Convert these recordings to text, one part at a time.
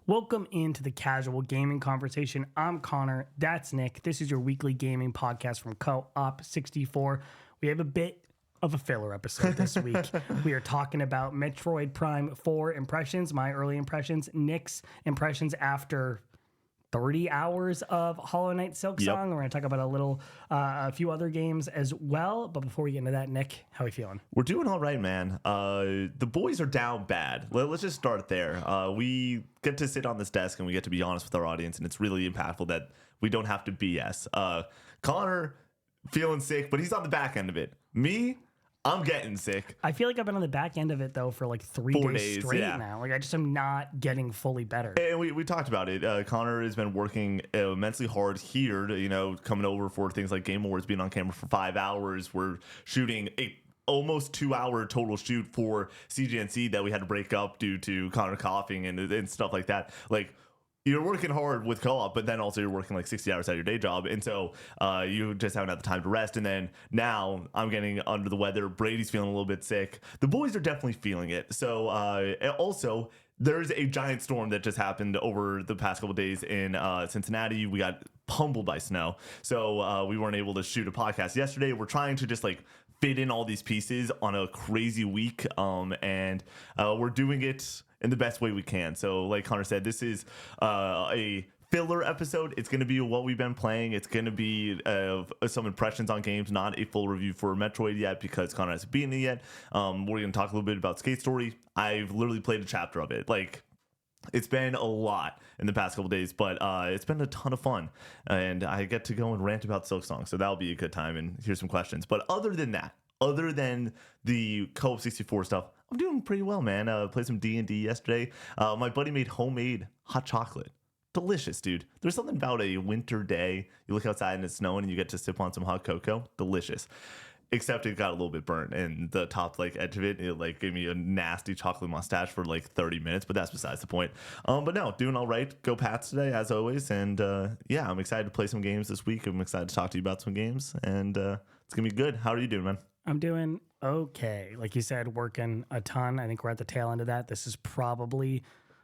Welcome into the Casual Gaming Conversation. I'm Connor. That's Nick. This is your weekly gaming podcast from Co-op 64. We have a bit of a filler episode this week. We are talking about Metroid Prime 4 impressions, my early impressions, Nick's impressions after 30 hours of Hollow Knight Silksong. Yep. We're going to talk about a few other games as well. But before we get into that, Nick, how are you feeling? We're doing all right, man. The boys are down bad. Let's just start there. We get to sit on this desk and we get to be honest with our audience, and it's really impactful that we don't have to BS. Connor feeling sick, but he's on the back end of it. Me, I'm getting sick. I feel like I've been on the back end of it, though, for like 4 days straight now. Like, I just am not getting fully better. And we talked about it. Connor has been working immensely hard here, coming over for things like Game Awards, being on camera for 5 hours. We're shooting almost 2 hour total shoot for CGNC that we had to break up due to Connor coughing and stuff like that. Like, you're working hard with co-op, but then also you're working like 60 hours at your day job. And so you just haven't had the time to rest. And then now I'm getting under the weather. Brady's feeling a little bit sick. The boys are definitely feeling it. So also, there's a giant storm that just happened over the past couple of days in Cincinnati. We got pummeled by snow. So we weren't able to shoot a podcast yesterday. We're trying to just like fit in all these pieces on a crazy week. And we're doing it in the best way we can. So like Connor said, this is a filler episode. It's going to be what we've been playing. It's going to be some impressions on games, not a full review for Metroid yet because Connor hasn't beaten it yet. We're going to talk a little bit about Skate Story. I've literally played a chapter of it. Like, it's been a lot in the past couple days, but it's been a ton of fun. And I get to go and rant about Silksong, so that'll be a good time and here's some questions. But other than that, other than the Co-op 64 stuff, I'm doing pretty well, man. Played some D&D yesterday. My buddy made homemade hot chocolate. Delicious, dude. There's something about a winter day. You look outside and it's snowing and you get to sip on some hot cocoa. Delicious. Except it got a little bit burnt and the top edge of it gave me a nasty chocolate mustache for 30 minutes, but that's besides the point. But no, doing all right. Go Pats today as always. And yeah, I'm excited to play some games this week. I'm excited to talk to you about some games and it's gonna be good. How are you doing, man? I'm doing okay. Like you said, working a ton. I think we're at the tail end of that. This is probably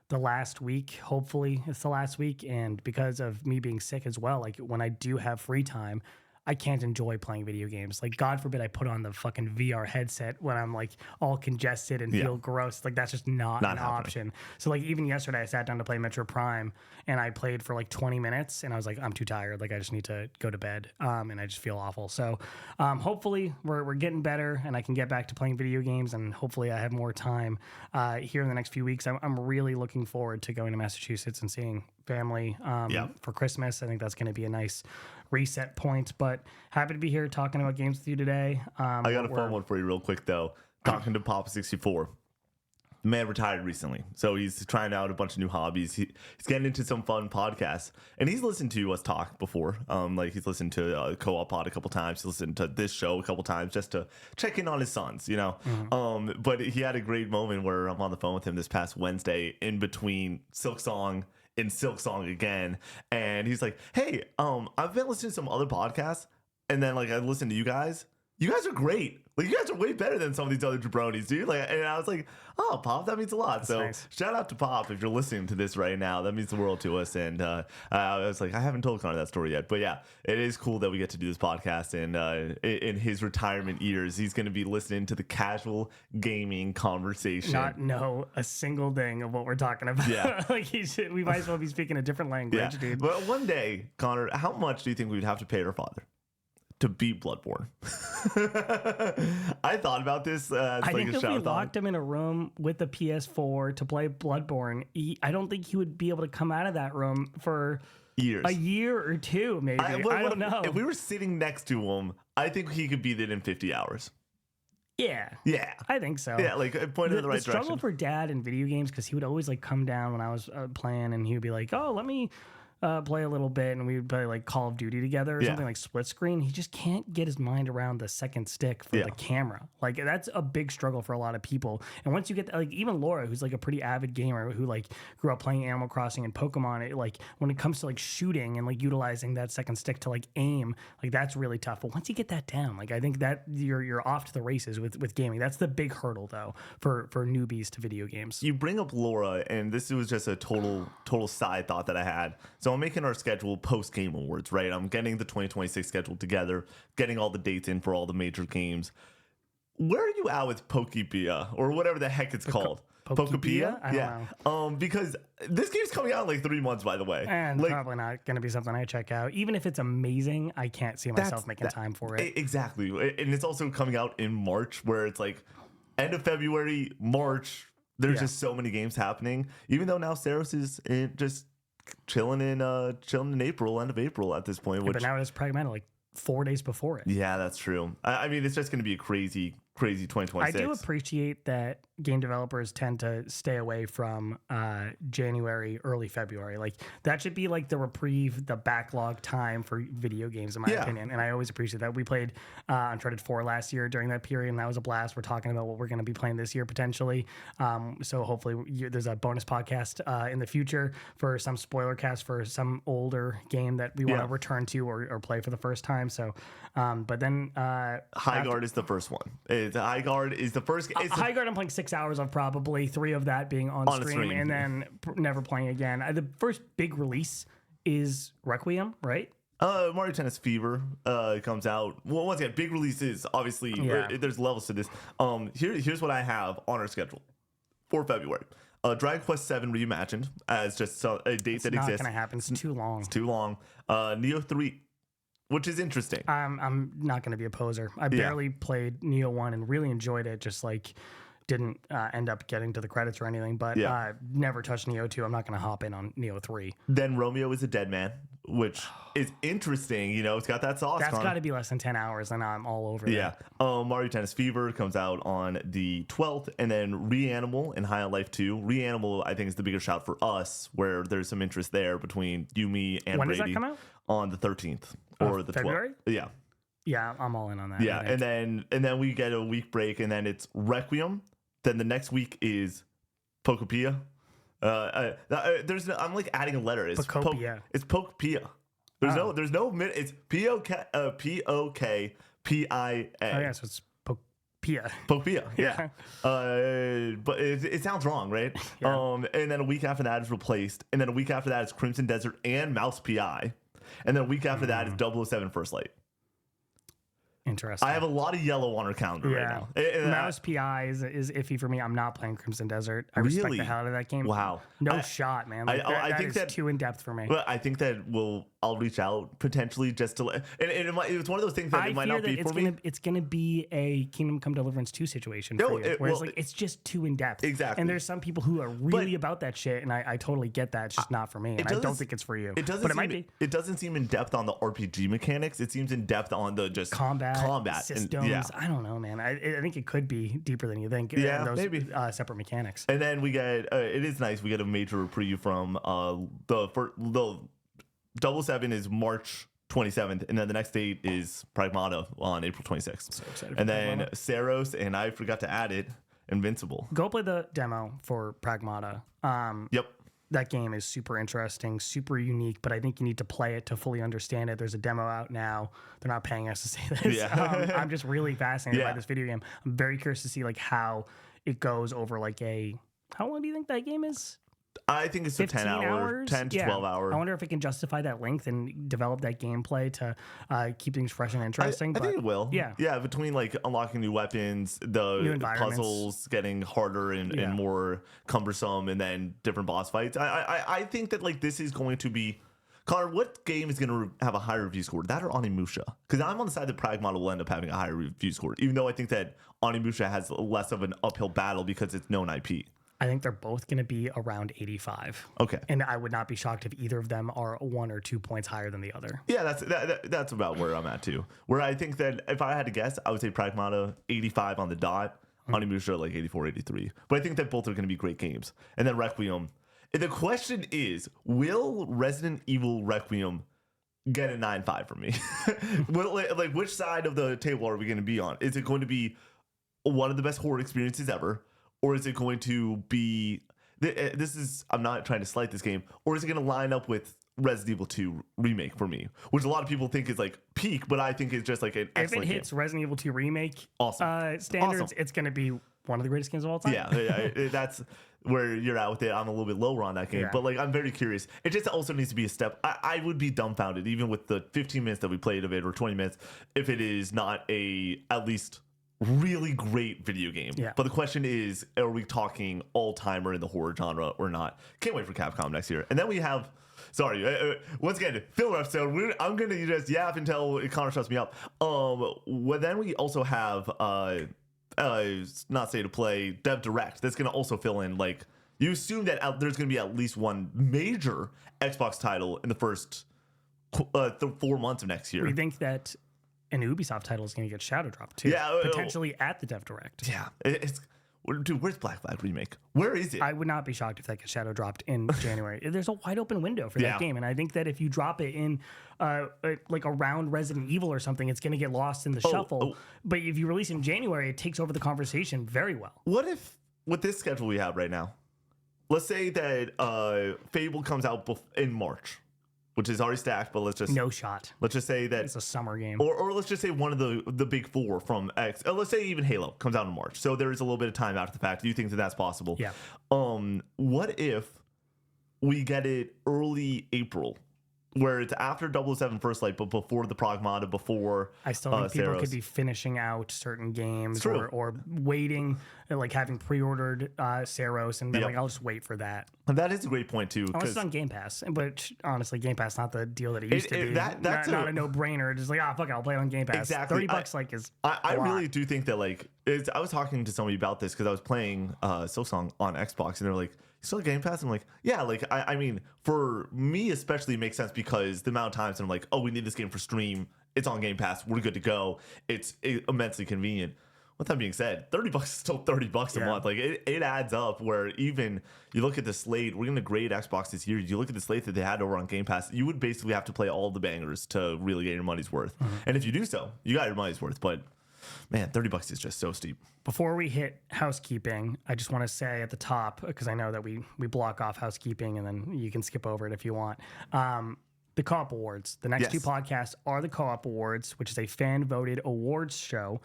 the last week. Hopefully it's the last week. And because of me being sick as well, like when I do have free time, I can't enjoy playing video games. Like, God forbid I put on the fucking VR headset when I'm like all congested and feel gross. Like, that's just not an option. So like even yesterday I sat down to play Metro Prime and I played for 20 minutes and I was like, I'm too tired. Like, I just need to go to bed. And I just feel awful. So hopefully we're getting better and I can get back to playing video games and hopefully I have more time here in the next few weeks. I'm really looking forward to going to Massachusetts and seeing family for Christmas. I think that's going to be a nice reset point, but happy to be here talking about games with you today. I got a fun one for you real quick though. Talking to Papa 64. The man retired recently, so he's trying out a bunch of new hobbies. He's getting into some fun podcasts, and he's listened to us talk before. He's listened to Co-op Pod a couple times. He's listened to this show a couple times just to check in on his sons, Mm-hmm. But he had a great moment where I'm on the phone with him this past Wednesday in between Silksong and Silksong again, and he's like, "Hey, I've been listening to some other podcasts, and then I listened to you guys. You guys are great. Like, you guys are way better than some of these other jabronis, dude." And I was like, "Oh, Pop, that means a lot." That's so nice. Shout out to Pop if you're listening to this right now. That means the world to us. And I was like, I haven't told Connor that story yet, but yeah, it is cool that we get to do this podcast. And in his retirement years, he's going to be listening to the Casual Gaming Conversation. Not know a single thing of what we're talking about. Yeah, we might as well be speaking a different language, dude. But one day, Connor, how much do you think we'd have to pay our father to beat Bloodborne? I thought about this. I think if we locked him in a room with the PS4 to play Bloodborne, I don't think he would be able to come out of that room for years, a year or two, maybe. I don't know. If we were sitting next to him, I think he could beat it in 50 hours. Yeah, I think so. Yeah, pointed in the right direction. The struggle for Dad in video games, because he would always come down when I was playing, and he would be like, "Oh, let me play a little bit, and we would play like Call of Duty together or Yeah. something like split screen. He just can't get his mind around the second stick for Yeah. the camera. Like that's a big struggle for a lot of people. And once you get like even Laura, who's like a pretty avid gamer who like grew up playing Animal Crossing and Pokemon, it, like when it comes to like shooting and like utilizing that second stick to like aim, like that's really tough. But once you get that down, like I think that you're off to the races with gaming. That's the big hurdle though for newbies to video games. You bring up Laura, and this was just a total side thought that I had. So I'm making our schedule post Game Awards, right? I'm getting the 2026 schedule together, getting all the dates in for all the major games. Where are you at with Pokepia or whatever the heck it's called? Pokepia? I don't Yeah. Because this game's coming out in like 3 months, by the way. And like, probably not going to be something I check out. Even if it's amazing, I can't see myself making time for it. Exactly. And it's also coming out in March, where it's like end of February, March. There's just so many games happening. Even though now Saros is just chilling in April, end of April at this point. But now it's Pragmata like 4 days before it. Yeah, that's true. I mean, it's just going to be a crazy 2026. I do appreciate that game developers tend to stay away from January, early February. Like that should be like the reprieve, the backlog time for video games, in my opinion. And I always appreciate that. We played Uncharted 4 last year during that period, and that was a blast. We're talking about what we're going to be playing this year potentially. So hopefully there's a bonus podcast in the future for some spoiler cast for some older game that we want to return to or play for the first time. So, but then Highguard is the first one. Highguard is the first. Highguard I'm playing 6 hours of, probably 3 of that being on stream, and then never playing again. The first big release is Requiem, right? Mario Tennis Fever comes out. Well, once again, big releases. Obviously, there's levels to this. Here's what I have on our schedule for February. Dragon Quest VII Reimagined as just a date that exists. It's not going to happen. It's too long. It's too long. Neo 3, which is interesting. I'm not going to be a poser. I barely played Neo 1 and really enjoyed it. Just like didn't end up getting to the credits or anything, but never touched Neo 2. I'm not going to hop in on Neo 3. Then Romeo is a Dead Man, which is interesting. You know, it's got that sauce. That's got to be less than 10 hours, and I'm all over that. Mario Tennis Fever comes out on the 12th, and then Reanimal and High on Life 2. Reanimal, I think, is the bigger shout for us, where there's some interest there between you, me, and when Brady. When does that come out? On the 13th or the February? 12th. Yeah. Yeah, I'm all in on that. Yeah, and then we get a week break, and then it's Requiem. Then the next week is Pokepia. I'm like adding a letter. It's Pokepia. It's Pokepia. There's no it's Pokpia. Oh yeah, so it's Pokepia. Pokepia. Yeah. But it sounds wrong, right? Yeah. And then a week after that is Replaced, and then a week after that is Crimson Desert and Mouse PI, and then a week after that is 007 First Light. Interesting. I have a lot of yellow on our calendar right now. Mouse PI is iffy for me. I'm not playing Crimson Desert. I respect the hell out of that game. Wow. No shot, man. Like, I think that is too in depth for me. Well, I think that I'll reach out potentially just to it's one of those things that it might not be for me. It's gonna be a Kingdom Come Deliverance 2 situation for you. Whereas it's just too in depth. Exactly. And there's some people who are really about that shit, and I totally get that. It's just not for me. And I don't think it's for you. But it might be. It doesn't seem in depth on the RPG mechanics. It seems in depth on the just combat systems. I don't know, man. I think it could be deeper than you think. Yeah, those, maybe separate mechanics. And then we get it is nice. We get a major reprieve from the 007 is March 27th, and then the next date is Pragmata on April 26th. So excited! And then Saros, and I forgot to add it, Invincible. Go play the demo for Pragmata. Yep. That game is super interesting, super unique, but I think you need to play it to fully understand it. There's a demo out now. They're not paying us to say this. Yeah. I'm just really fascinated by this video game. I'm very curious to see like how it goes over like how long do you think that game is? I think it's 10 hours, 10 to 12 hours. I wonder if it can justify that length and develop that gameplay to keep things fresh and interesting. I think it will. Yeah. Between like unlocking new weapons, the puzzles getting harder and more cumbersome, and then different boss fights. I think that like this is going to be. Connor, what game is going to have a higher review score? That or Onimusha? Because I'm on the side that Pragmata will end up having a higher review score, even though I think that Onimusha has less of an uphill battle because it's known IP. I think they're both going to be around 85. Okay. And I would not be shocked if either of them are 1 or 2 points higher than the other. Yeah, that's about where I'm at too. Where I think that if I had to guess, I would say Pragmata 85 on the dot, Onimusha like 84, 83. But I think that both are going to be great games. And then Requiem, The question is, will Resident Evil Requiem get a 9.5 from me? Like, which side of the table are we going to be on? Is it going to be one of the best horror experiences ever? Or is it going to be... I'm not trying to slight this game. Or is it going to line up with Resident Evil 2 Remake for me? Which a lot of people think is like peak, but I think it's just like an excellent If it hits game. Resident Evil 2 Remake standards, Awesome. it's going to be one of the greatest games of all time. Yeah, that's where you're at with it. I'm a little bit lower on that game, Yeah. but like I'm very curious. It just also needs to be a step. I would be dumbfounded even with the 15 minutes that we played of it or 20 minutes if it is not at least really great video game. Yeah. But the question is, are we talking all-timer in the horror genre or not? Can't wait for Capcom next year. And then we have... Sorry, once again, filler episode. I'm going to just yap until Connor shuts me up. Well, then we also have... not say to play Dev Direct. That's going to also fill in, like, you assume that there's going to be at least one major Xbox title in the first 4 months of next year. We think that an Ubisoft title is going to get shadow dropped too. Yeah, potentially at the Dev Direct. Yeah, dude, where's Black Flag Remake? Where is it? I would not be shocked if that gets shadow dropped in January. There's a wide open window for Yeah. that game, and I think that if you drop it in like around Resident Evil or something, it's going to get lost in the shuffle. But if you release in January, it takes over the conversation very well. What if, with this schedule we have right now, let's say that Fable comes out in March, which is already stacked, but let's just say that It's a summer game. or let's just say one of the big four from X. Let's say even Halo comes out in March, so there is a little bit of time after the fact. Do you think that that's possible? Yeah. What if we get it early April, where it's after 007 First Light, but before the Pragmata, before I still think people Saros? could be finishing out certain games true. or waiting, like having pre-ordered Saros and being Yep. like, I'll just wait for that. And that is a great point too. Unless it's on Game Pass, but honestly, Game Pass not the deal that it used to be. That's not a no-brainer. Just like, fuck it, I'll play it on Game Pass. Exactly. $30 like is. I a lot. really do think that like I was talking to somebody about this because I was playing Silksong on Xbox and they're like, "You still have Game Pass?" I'm like, "Yeah." Like I mean, for me especially, it makes sense because the amount of times I'm like, "Oh, we need this game for stream. It's on Game Pass. We're good to go. It's immensely convenient." With that being said, $30 is still $30 a Yeah. month. Like it adds up. Where even you look at the slate, we're gonna grade Xbox this year. You look at the slate that they had over on Game Pass, you would basically have to play all the bangers to really get your money's worth. And if you do so, you got your money's worth. But man, $30 is just so steep. Before we hit housekeeping, I just want to say at the top, because I know that we block off housekeeping and then you can skip over it if you want. The Co-op Awards. The next Yes. two podcasts are the Co-op Awards, which is a fan-voted awards show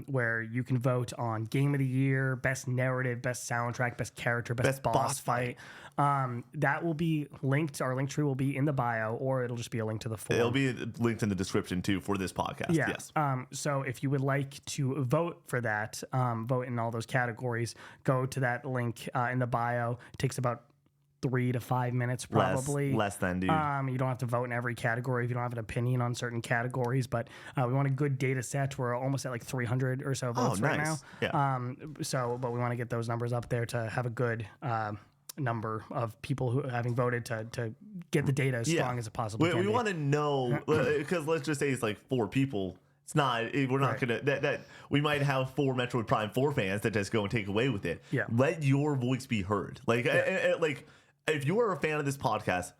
where you can vote on Game of the Year, Best Narrative, Best Soundtrack, Best Character, Best Boss Fight. That will be linked. Our link tree will be in the bio, or it'll just be a link to the forum. It'll be linked in the description too for this podcast. Yeah. Yes. So if you would like to vote for that, vote in all those categories, go to that link in the bio. It takes about 3 to 5 minutes probably. Less than, dude. You don't have to vote in every category if you don't have an opinion on certain categories, but we want a good data set. We're almost at like 300 or so votes right now. Yeah. But we want to get those numbers up there to have a good number of people who having voted to get the data as strong as it possibly can We be. want to know because let's just say it's like 4 people. It's not. We're not gonna. That we might have 4 Metroid Prime 4 fans that just go and take away with it. Yeah. Let your voice be heard. Like, like if you are a fan of this podcast,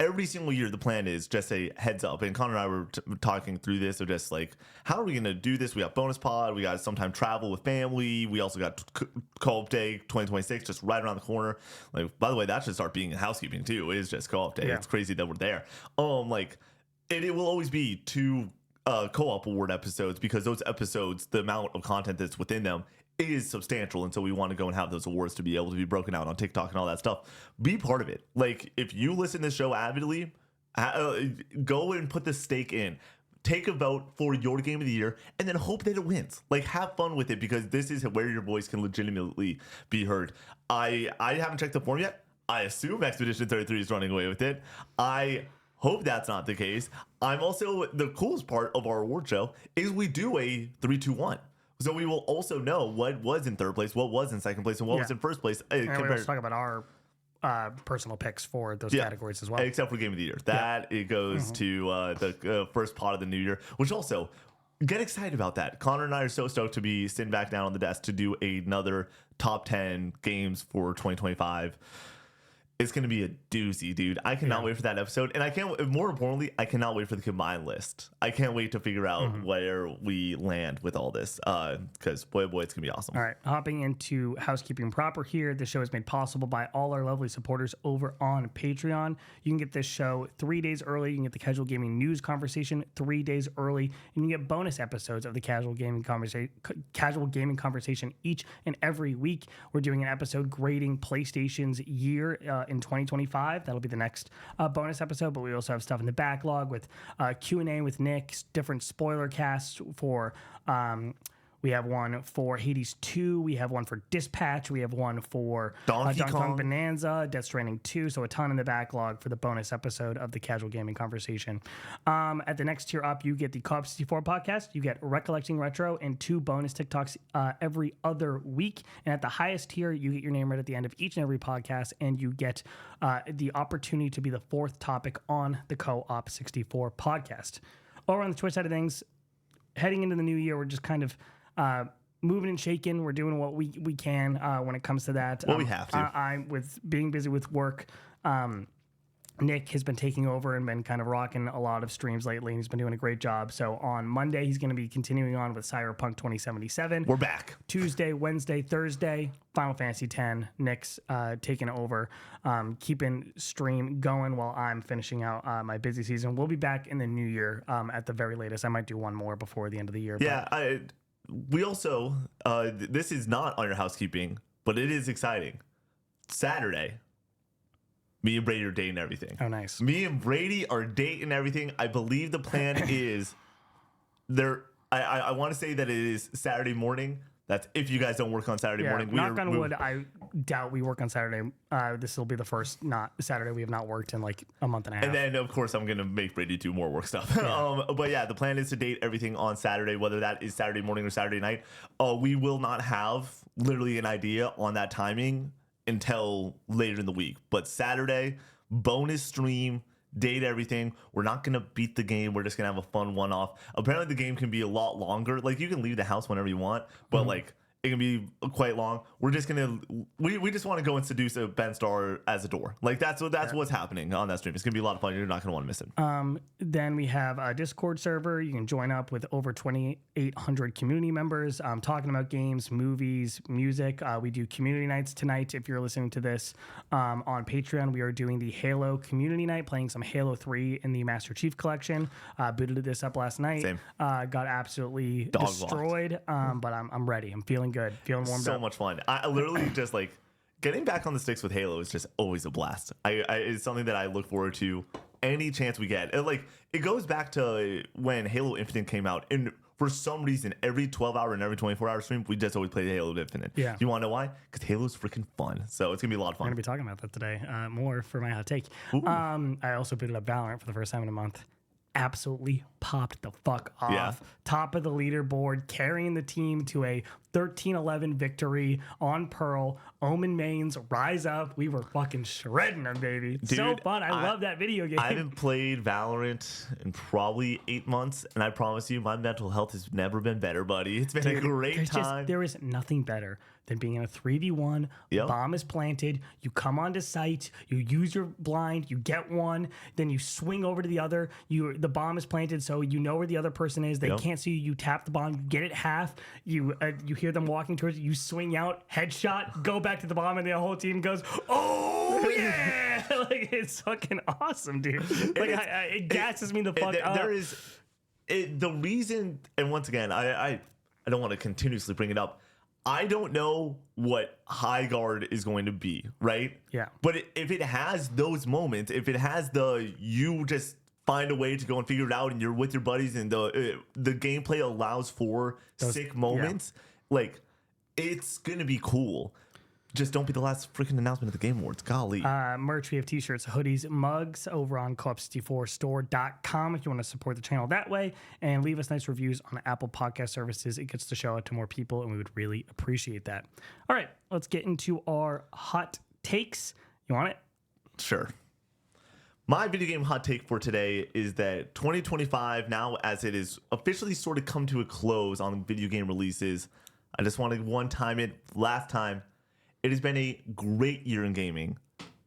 every single year the plan is just a heads up. And Connor and I were talking through this of just like, how are we gonna do this? We got bonus pod. We got sometime travel with family. We also got Co-op Day 2026 just right around the corner. Like, by the way, that should start being in housekeeping too. It is just Co-op Day. Yeah. It's crazy that we're there. Like, it will always be 2 co-op award episodes because those episodes, the amount of content that's within them is substantial, and so we want to go and have those awards to be able to be broken out on TikTok and all that stuff. Be part of it. Like, if you listen to this show avidly, go and put the stake in. Take a vote for your game of the year and then hope that it wins. Like, have fun with it because this is where your voice can legitimately be heard. I haven't checked the form yet. I assume Expedition 33 is running away with it. I hope that's not the case. I'm also, the coolest part of our award show is we do a 3-2-1. So we will also know what was in 3rd place, what was in 2nd place, and what was in 1st place. And we also talk about our personal picks for those categories as well. Except for Game of the Year. That it goes to the first pot of the new year, which also get excited about that. Connor and I are so stoked to be sitting back down on the desk to do another top 10 games for 2025. It's going to be a doozy, dude. I cannot wait for that episode. And I can't, more importantly, I cannot wait for the combined list. I can't wait to figure out where we land with all this. Because boy, oh boy, it's going to be awesome. All right. Hopping into housekeeping proper here. The show is made possible by all our lovely supporters over on Patreon. You can get this show 3 days early. You can get the Casual Gaming News Conversation 3 days early. And you can get bonus episodes of the Casual Gaming Conversation each and every week. We're doing an episode grading PlayStation's year in 2025. That'll be the next bonus episode, but we also have stuff in the backlog with Q&A with Nick, different spoiler casts for we have one for Hades 2. We have one for Dispatch. We have one for Donkey Kong Kong Bonanza, Death Stranding 2. So a ton in the backlog for the bonus episode of the Casual Gaming Conversation. At the next tier up, you get the Co-op 64 podcast. You get Recollecting Retro and 2 bonus TikToks every other week. And at the highest tier, you get your name right at the end of each and every podcast, and you get the opportunity to be the 4th topic on the Co-op 64 podcast. Over on the Twitch side of things, heading into the new year, we're just kind of moving and shaking. We're doing what we can when it comes to that. Well, we have to. I'm with being busy with work. Nick has been taking over and been kind of rocking a lot of streams lately, and he's been doing a great job. So on Monday, he's going to be continuing on with Cyberpunk 2077. We're back. Tuesday, Wednesday, Thursday, Final Fantasy X. Nick's taking over, keeping stream going while I'm finishing out my busy season. We'll be back in the new year at the very latest. I might do one more before the end of the year. Yeah, we also, this is not on your housekeeping, but it is exciting. Saturday, me and Brady are dating everything. Oh, nice. Me and Brady are dating everything. I believe the plan is there. I want to say that it is Saturday morning. That's if you guys don't work on Saturday morning. Knock on wood, I doubt we work on Saturday. This will be the first not Saturday we have not worked in like a month and a half. And then, of course, I'm going to make Brady do more work stuff. Yeah. But yeah, the plan is to date everything on Saturday, whether that is Saturday morning or Saturday night. We will not have literally an idea on that timing until later in the week. But Saturday, bonus stream, date everything. We're not going to beat the game. We're just going to have a fun one-off. Apparently, the game can be a lot longer. Like, you can leave the house whenever you want, but like, it can be quite long. We're just gonna we just want to go and seduce a Ben Starr as a door. Like that's what's happening on that stream. It's gonna be a lot of fun. You're not gonna want to miss it. Then we have a Discord server. You can join up with over 2,800 community members talking about games, movies, music. We do community nights tonight. If you're listening to this on Patreon, we are doing the Halo community night, playing some Halo 3 in the Master Chief Collection. Booted this up last night. Same. Got absolutely destroyed. But I'm ready. I'm feeling good, feeling warmed up. So much fun. I literally just like getting back on the sticks with Halo is just always a blast. It's something that I look forward to any chance we get. It goes back to when Halo Infinite came out, and for some reason, every 12-hour and every 24-hour stream, we just always play Halo Infinite. Yeah. You want to know why? Because Halo's freaking fun. So it's gonna be a lot of fun. I'm gonna be talking about that today. More for my hot take. I also booted up Valorant for the first time in a month. Absolutely popped the fuck off. Yeah. Top of the leaderboard, carrying the team to a 13-11 victory on Pearl. Omen mains, rise up. We were fucking shredding them, baby. Dude, so fun. I love that video game. I haven't played Valorant in probably 8 months, and I promise you, my mental health has never been better, buddy. It's been a great time. There is nothing better than being in a 3v1. Yep. Bomb is planted. You come onto site. You use your blind. You get one. Then you swing over to the other. The bomb is planted, so you know where the other person is. They can't see you. You tap the bomb. You get it half. You hear them walking towards you. You swing out, headshot, go back to the bomb, and the whole team goes, "Oh yeah!" Like it's fucking awesome, dude. Like it gasses me the fuck up. There is the reason, and once again, I don't want to continuously bring it up. I don't know what High Guard is going to be, right? Yeah. But if it has those moments, if it has you just find a way to go and figure it out, and you're with your buddies, and the gameplay allows for sick moments, like it's gonna be cool. Just don't be the last freaking announcement of the Game Awards. Golly. Merch, we have t-shirts, hoodies, mugs over on co-op64store.com if you want to support the channel that way. And leave us nice reviews on Apple Podcast Services. It gets the show out to more people, and we would really appreciate that. All right, let's get into our hot takes. You want it? Sure. My video game hot take for today is that 2025, now as it is officially sort of come to a close on video game releases, I just want to one-time it. Last time, it has been a great year in gaming.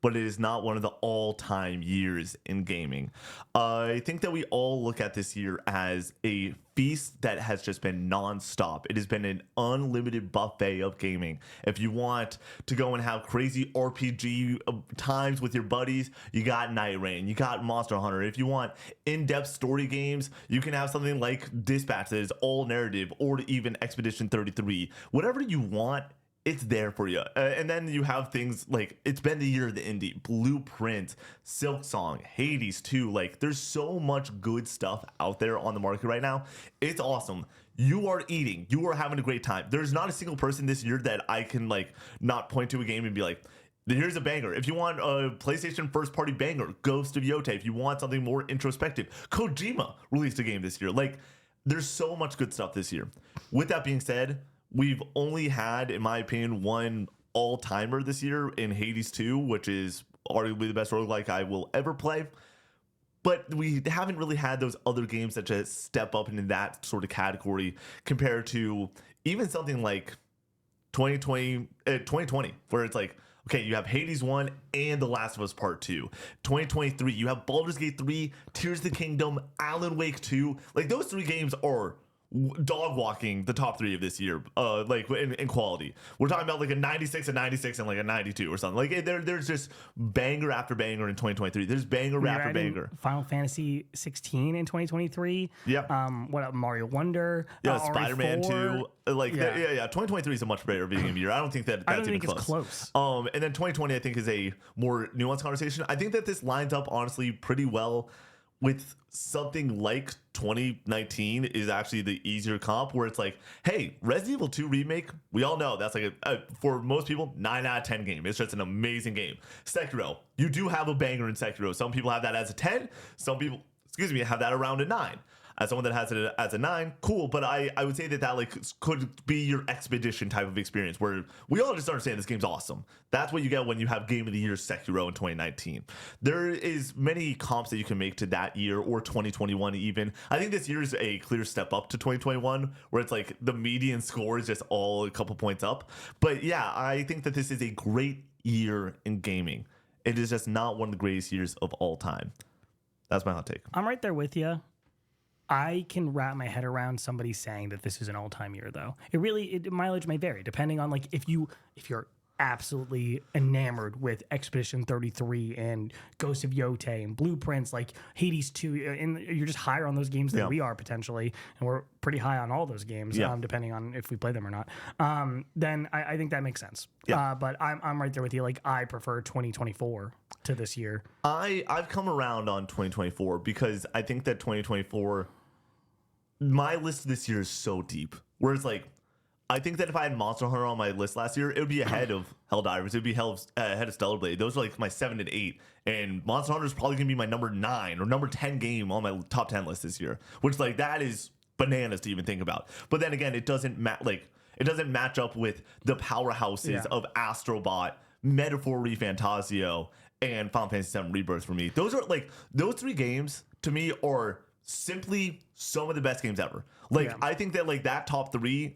but it is not one of the all-time years in gaming. I think that we all look at this year as a feast that has just been nonstop. It has been an unlimited buffet of gaming. If you want to go and have crazy RPG times with your buddies, you got Night Rain, you got Monster Hunter. If you want in-depth story games, you can have something like Dispatch that is all narrative, or even Expedition 33. Whatever you want, it's there for you. And then you have things like, it's been the year of the indie, Blueprint, Silksong, Hades 2. Like, there's so much good stuff out there on the market right now. It's awesome. You are eating. You are having a great time. There's not a single person this year that I can like not point to a game and be like, here's a banger. If you want a PlayStation first-party banger, Ghost of Yotei. If you want something more introspective, Kojima released a game this year. Like, there's so much good stuff this year. With that being said, we've only had, in my opinion, one all-timer this year in Hades 2, which is arguably the best roguelike I will ever play. But we haven't really had those other games that just step up into that sort of category compared to even something like 2020, where it's like, okay, you have Hades 1 and The Last of Us Part 2. 2023, you have Baldur's Gate 3, Tears of the Kingdom, Alan Wake 2. Like, those three games are dog walking the top three of this year, like in quality. We're talking about like a 96, a 96, and like a 92 or something. Like, there's just banger after banger in 2023. There's banger after banger. Final Fantasy 16 in 2023. Yeah. What up, Mario Wonder? Yeah, Spider-Man 2. Like, Yeah. yeah. 2023 is a much better video game year. I don't think that's even close. It's close. And then 2020, I think, is a more nuanced conversation. I think that this lines up honestly pretty well with something like 2019 is actually the easier comp, where it's like, hey, Resident Evil 2 remake, we all know that's like for most people 9 out of 10 game. It's just an amazing game. Sekiro, you do have a banger in Sekiro. Some people have that as a 10, some people, have that around a 9. As someone that has it as a 9, cool, but I would say that like could be your Expedition type of experience, where we all just understand this game's awesome. That's what you get when you have Game of the Year Sekiro in 2019. There is many comps that you can make to that year, or 2021 even. I think this year is a clear step up to 2021, where it's like the median score is just all a couple points up. But yeah, I think that this is a great year in gaming. It is just not one of the greatest years of all time. That's my hot take. I'm right there with you. I can wrap my head around somebody saying that this is an all-time year, though. Mileage may vary depending on, like, if you're absolutely enamored with Expedition 33 and Ghost of Yotei and Blueprints, like Hades 2, and you're just higher on those games than we are potentially, and we're pretty high on all those games, depending on if we play them or not. Then I think that makes sense. Yeah. But I'm right there with you. Like, I prefer 2024 to this year. I've come around on 2024 because I think that 2024, my list this year is so deep. Where it's like, I think that if I had Monster Hunter on my list last year, it would be ahead of Helldivers. It would be ahead of Stellar Blade. Those are like my 7 and 8. And Monster Hunter is probably going to be my number 9 or number 10 game on my top 10 list this year. Which, like, that is bananas to even think about. But then again, it doesn't match up with the powerhouses of Astrobot, Metaphor ReFantasio, and Final Fantasy VII Rebirth for me. Those three games to me are simply some of the best games ever. Like, I think that like that top 3,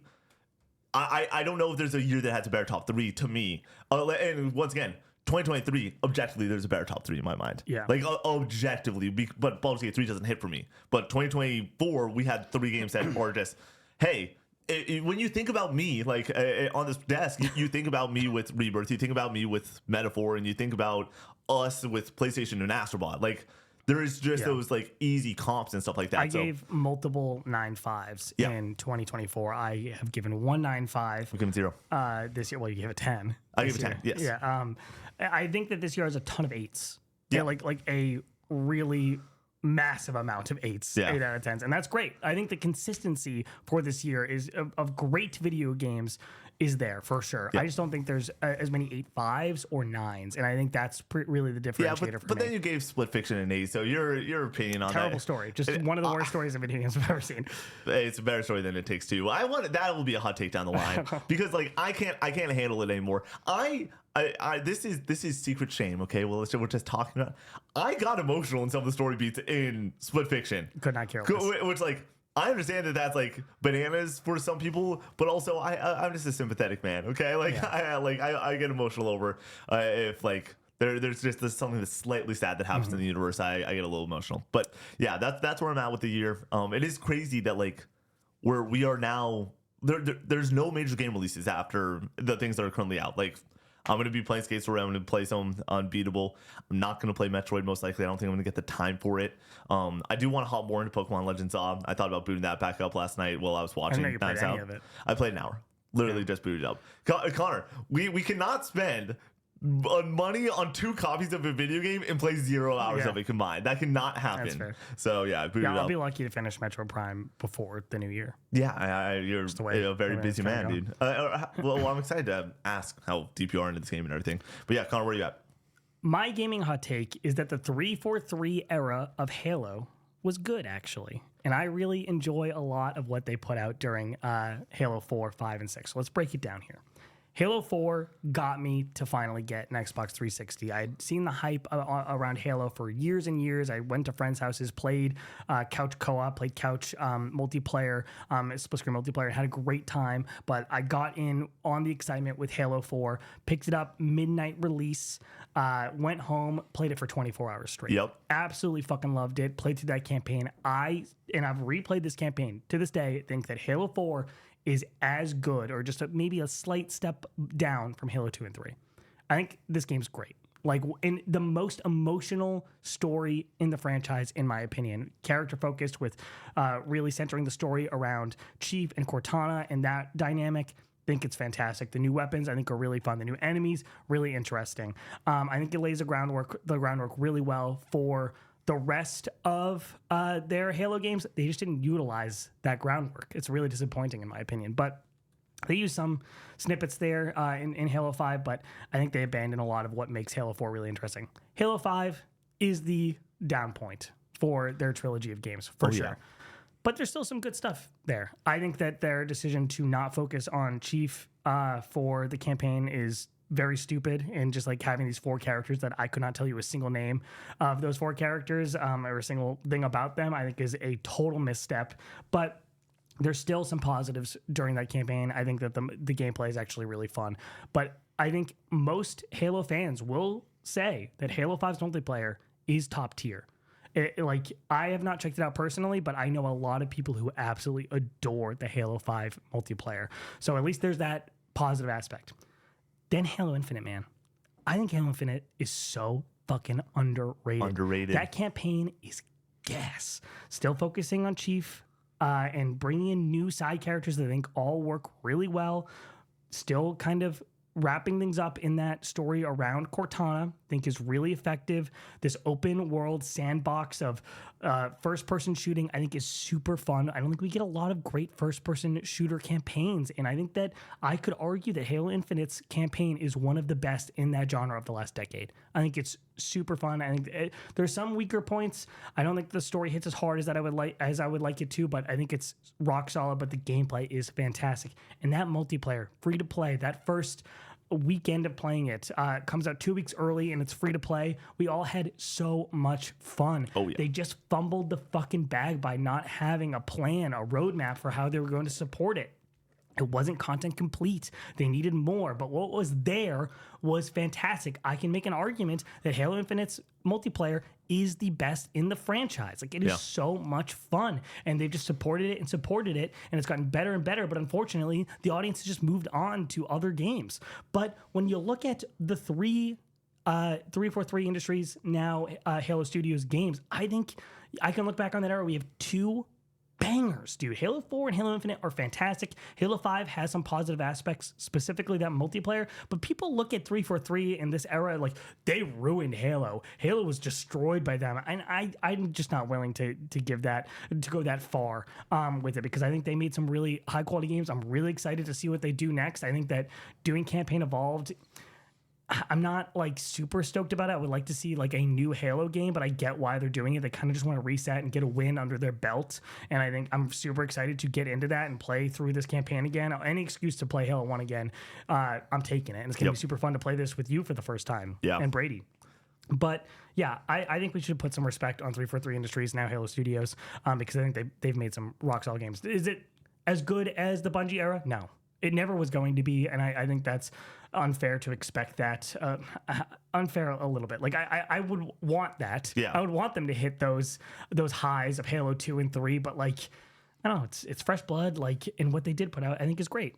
I don't know if there's a year that has a better top 3 to me. And once again, 2023, objectively, there's a better top 3 in my mind. Yeah. Like, objectively, but Baldur's Gate 3 doesn't hit for me. But 2024, we had 3 games that are just, hey, when you think about me, like on this desk, you think about me with Rebirth, you think about me with Metaphor, and you think about us with PlayStation and Astrobot. Like, there is just those like easy comps and stuff like that. I gave multiple 9.5s in 2024. I have given 1.95. We give 0. This year. Well, you gave it 10. I gave it 10. Yes. Yeah. I think that this year has a ton of 8s. Yeah. Like a really massive amount of 8s, 8 out of 10s, and that's great. I think the consistency for this year is of great video games is there for sure. I just don't think there's as many 8.5s or 9s, and I think that's really the differentiator for me. But then you gave Split Fiction an 8, so your opinion on terrible story, just one of the worst stories of video games I've ever seen. It's a better story than It Takes Two. That will be a hot take down the line because like I can't handle it anymore. This is secret shame. Okay, well we're just talking about. I got emotional in some of the story beats in Split Fiction. Could not care less. Which like. I understand that that's like bananas for some people, but also I'm just a sympathetic man. Okay, like I get emotional over if like there's something that's slightly sad that happens in the universe. I get a little emotional, but yeah, that's where I'm at with the year. It is crazy that like where we are now. There's no major game releases after the things that are currently out. Like I'm going to be playing Skate Story. I'm going to play some Unbeatable. I'm not going to play Metroid most likely. I don't think I'm going to get the time for it. I do want to hop more into Pokemon Legends. I thought about booting that back up last night while I was watching. I know you played any of it. I played an hour. Literally just booted up. Connor, we cannot spend money on 2 copies of a video game and play 0 hours of it combined. That cannot happen. That's fair. So yeah, I booted up. I'll be lucky to finish Metroid Prime before the new year. Yeah, you're a very busy man, dude. Well, I'm excited to ask how deep you are into this game and everything. But yeah, Connor, where are you at? My gaming hot take is that the 343 era of Halo was good, actually. And I really enjoy a lot of what they put out during Halo 4, 5, and 6. So let's break it down here. Halo 4 got me to finally get an Xbox 360. I had seen the hype around Halo for years and years. I went to friends' houses, played couch co-op, played couch multiplayer, split-screen multiplayer, had a great time. But I got in on the excitement with Halo 4, picked it up midnight release, went home, played it for 24 hours straight. Yep. Absolutely fucking loved it. Played through that campaign. I've replayed this campaign to this day. Think that Halo 4 is as good or just maybe a slight step down from Halo 2 and 3. I think this game's great. Like, in the most emotional story in the franchise, in my opinion. Character-focused with really centering the story around Chief and Cortana and that dynamic. I think it's fantastic. The new weapons, I think, are really fun. The new enemies, really interesting. I think it lays the groundwork really well for the rest of their Halo games. They just didn't utilize that groundwork. It's really disappointing in my opinion. But they use some snippets there in Halo 5, but I think they abandon a lot of what makes Halo 4 really interesting. Halo 5 is the down point for their trilogy of games, for sure. Yeah. But there's still some good stuff there. I think that their decision to not focus on Chief for the campaign is very stupid, and just like having these 4 characters that I could not tell you a single name of those 4 characters or a single thing about them, I think is a total misstep. But there's still some positives during that campaign. I think that the gameplay is actually really fun. But I think most Halo fans will say that Halo 5's multiplayer is top tier. Like, I have not checked it out personally, but I know a lot of people who absolutely adore the Halo 5 multiplayer. So at least there's that positive aspect. Then Halo Infinite, man. I think Halo Infinite is so fucking underrated. That campaign is gas. Still focusing on Chief and bringing in new side characters that I think all work really well. Still kind of wrapping things up in that story around Cortana, I think is really effective. This open world sandbox of first-person shooting, I think is super fun. I don't think we get a lot of great first-person shooter campaigns, and I think that I could argue that Halo Infinite's campaign is one of the best in that genre of the last decade. I think it's super fun. I think there's some weaker points. I don't think the story hits as hard as I would like it to, but I think it's rock solid. But the gameplay is fantastic, and that multiplayer, free to play, that first weekend of playing it comes out 2 weeks early and it's free to play. We all had so much fun. Oh, yeah. They just fumbled the fucking bag by not having a plan, a roadmap for how they were going to support it. It wasn't content complete. They needed more, but what was there was fantastic. I can make an argument that Halo Infinite's multiplayer is the best in the franchise. Like, it is so much fun, and they've just supported it, and it's gotten better and better. But unfortunately, the audience has just moved on to other games. But when you look at the 343 Industries now, Halo Studios games, I think I can look back on that era. We have 2 bangers, dude. Halo 4 and Halo Infinite are fantastic. Halo 5 has some positive aspects, specifically that multiplayer, but people look at 343 in this era like they ruined Halo. Halo was destroyed by them, and I'm just not willing to go that far with it, because I think they made some really high quality games. I'm really excited to see what they do next. I think that doing Campaign Evolved, I'm not like super stoked about it. I would like to see like a new Halo game, but I get why they're doing it. They kind of just want to reset and get a win under their belt. And I think I'm super excited to get into that and play through this campaign again. Any excuse to play Halo 1 again, I'm taking it. And it's going to be super fun to play this with you for the first time. Yeah. And Brady. But yeah, I think we should put some respect on 343 Industries, now Halo Studios, because I think they've made some rock solid games. Is it as good as the Bungie era? No. It never was going to be, and I think that's unfair to expect that. Unfair a little bit. Like I would want that. Yeah. I would want them to hit those highs of Halo 2 and 3, but like I don't know, it's fresh blood. Like, and what they did put out, I think is great.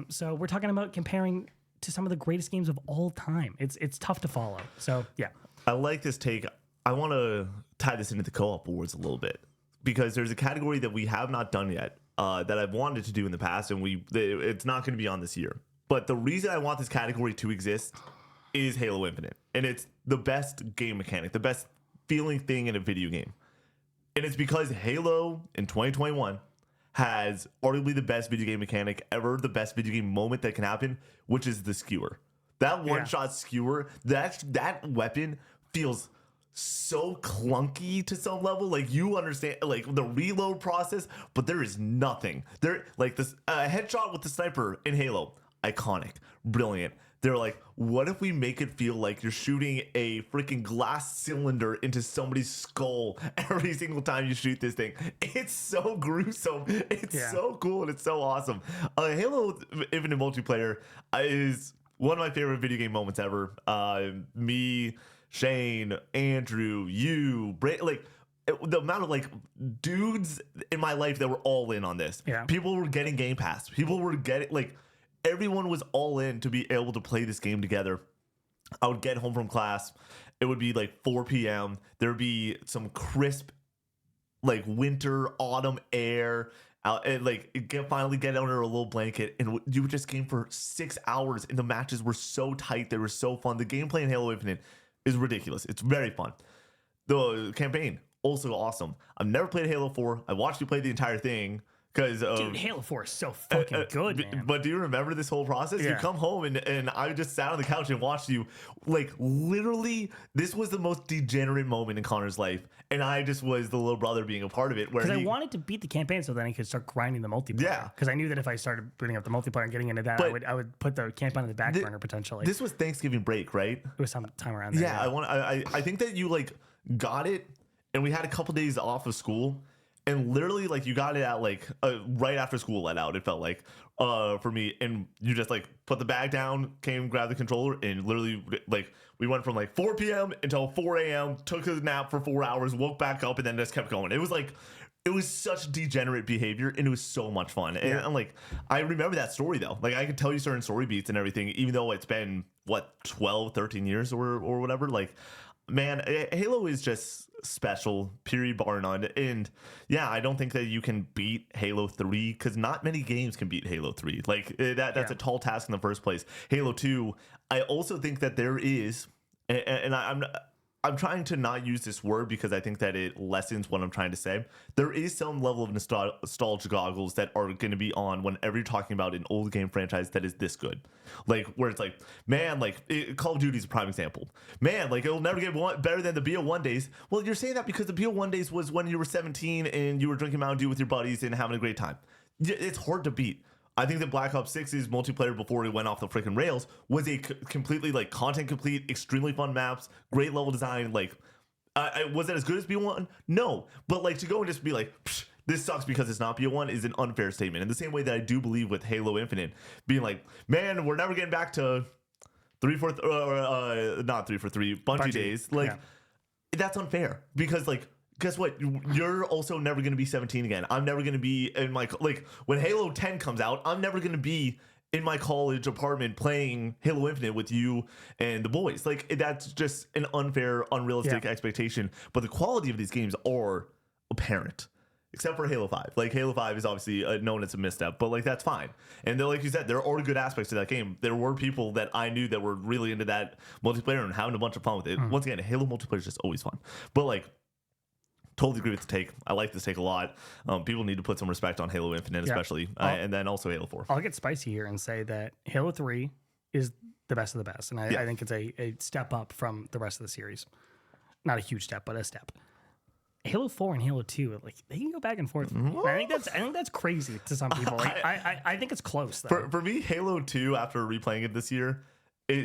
So we're talking about comparing to some of the greatest games of all time. It's tough to follow. So yeah, I like this take. I want to tie this into the co-op awards a little bit because there's a category that we have not done yet that I've wanted to do in the past, and it's not going to be on this year. But the reason I want this category to exist is Halo Infinite, and it's the best game mechanic, the best feeling thing in a video game, and it's because Halo in 2021 has arguably the best video game mechanic ever, the best video game moment that can happen, which is the skewer. That one-shot skewer, that weapon feels so clunky to some level. Like, you understand like the reload process, but there is nothing there. Like this headshot with the sniper in Halo, iconic, brilliant. They're like, what if we make it feel like you're shooting a freaking glass cylinder into somebody's skull every single time you shoot this thing? It's so gruesome. It's so cool, and it's so awesome. Halo Infinite multiplayer is one of my favorite video game moments ever. Me, Shane, Andrew, you, like the amount of like dudes in my life that were all in on this. Yeah. People were getting Game Pass. People were getting like everyone was all in to be able to play this game together. I would get home from class. It would be like 4 p.m. There would be some crisp like winter, autumn air. And like finally get under a little blanket, and you would just game for 6 hours, and the matches were so tight. They were so fun. The gameplay in Halo Infinite is ridiculous. It's very fun. The campaign, also awesome. I've never played Halo 4. I watched you play the entire thing. Because dude, Halo 4 is so fucking good, man. But do you remember this whole process? Yeah. You come home and I just sat on the couch and watched you. Like, literally, this was the most degenerate moment in Connor's life, and I just was the little brother being a part of it. Because I wanted to beat the campaign so then I could start grinding the multiplayer. Yeah. Because I knew that if I started booting up the multiplayer and getting into that, I would put the campaign on the back burner potentially. This was Thanksgiving break, right? It was some time around there. Yeah, I think that you like got it, and we had a couple days off of school. And literally, like, you got it at, like, right after school let out, it felt like, for me. And you just, like, put the bag down, came, grabbed the controller, and literally, like, we went from, like, 4 p.m. until 4 a.m., took a nap for 4 hours, woke back up, and then just kept going. It was, like, it was such degenerate behavior, and it was so much fun. And I'm like, I remember that story, though. Like, I could tell you certain story beats and everything, even though it's been, 12, 13 years or whatever. Like, man, Halo is just special, period, bar none. And yeah, I don't think that you can beat Halo 3 because not many games can beat Halo 3. Like that's a tall task in the first place. Halo 2, I also think that there is, and I'm trying to not use this word because I think that it lessens what I'm trying to say. There is some level of nostalgia goggles that are going to be on whenever you're talking about an old game franchise that is this good. Like, where it's like, man, like, Call of Duty is a prime example. Man, like, it'll never get better than the BO1 days. Well, you're saying that because the BO1 days was when you were 17 and you were drinking Mountain Dew with your buddies and having a great time. It's hard to beat. I think that Black Ops 6's multiplayer before it went off the freaking rails was a completely, like, content complete, extremely fun maps, great level design. Like, was that as good as BO1? No. But, like, to go and just be like, psh, this sucks because it's not BO1 is an unfair statement. In the same way that I do believe with Halo Infinite being like, man, we're never getting back to 343, not 343, Bungie days. Like, that's unfair because, like, guess what? You're also never going to be 17 again. I'm never going to be in my, like, when Halo 10 comes out, I'm never going to be in my college apartment playing Halo Infinite with you and the boys. Like, that's just an unfair, unrealistic expectation. But the quality of these games are apparent, except for Halo 5. Like, Halo 5 is obviously known as a misstep, but, like, that's fine. And like you said, there are good aspects to that game. There were people that I knew that were really into that multiplayer and having a bunch of fun with it. Once again, Halo multiplayer is just always fun. But, like, totally agree with the take. I like this take a lot. People need to put some respect on Halo Infinite, especially, and then also Halo 4. I'll get spicy here and say that Halo 3 is the best of the best, and I think it's a step up from the rest of the series. Not a huge step, but a step. Halo 4 and Halo 2, like, they can go back and forth. I think that's crazy to some people. Like, I think it's close though. For me, Halo 2, after replaying it this year,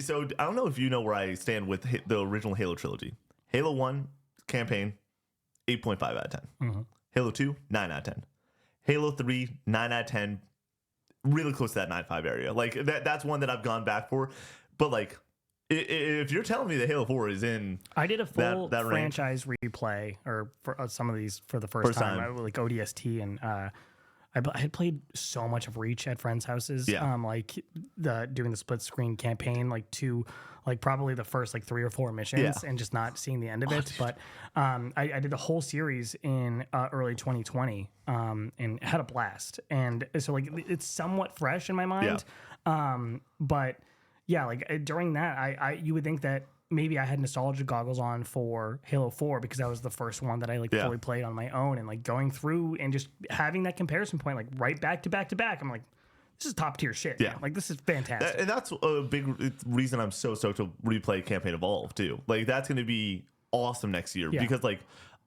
so I don't know if you know where I stand with the original Halo trilogy. Halo 1 campaign, 8.5 out of 10. Halo 2, 9 out of 10. Halo 3, 9 out of 10. really close to that 9.5 area. Like that's one that I've gone back for. But like, if you're telling me that Halo 4 is in, I did a full that range. franchise replay or for some of these for the first time. Like ODST and I had played so much of Reach at friends' houses. Yeah. Like doing the split screen campaign, like probably the first like 3 or 4 missions, and just not seeing the end of it. Dude. But I did the whole series in early 2020, and had a blast. And so like it's somewhat fresh in my mind. But yeah, like during that, you would think that maybe I had nostalgia goggles on for Halo 4 because that was the first one that I like fully played on my own, and like going through and just having that comparison point, like right back to back to back. I'm like, this is top tier shit. Yeah. Man. Like this is fantastic. And that's a big reason I'm so stoked to replay Campaign Evolved too. Like that's going to be awesome next year because like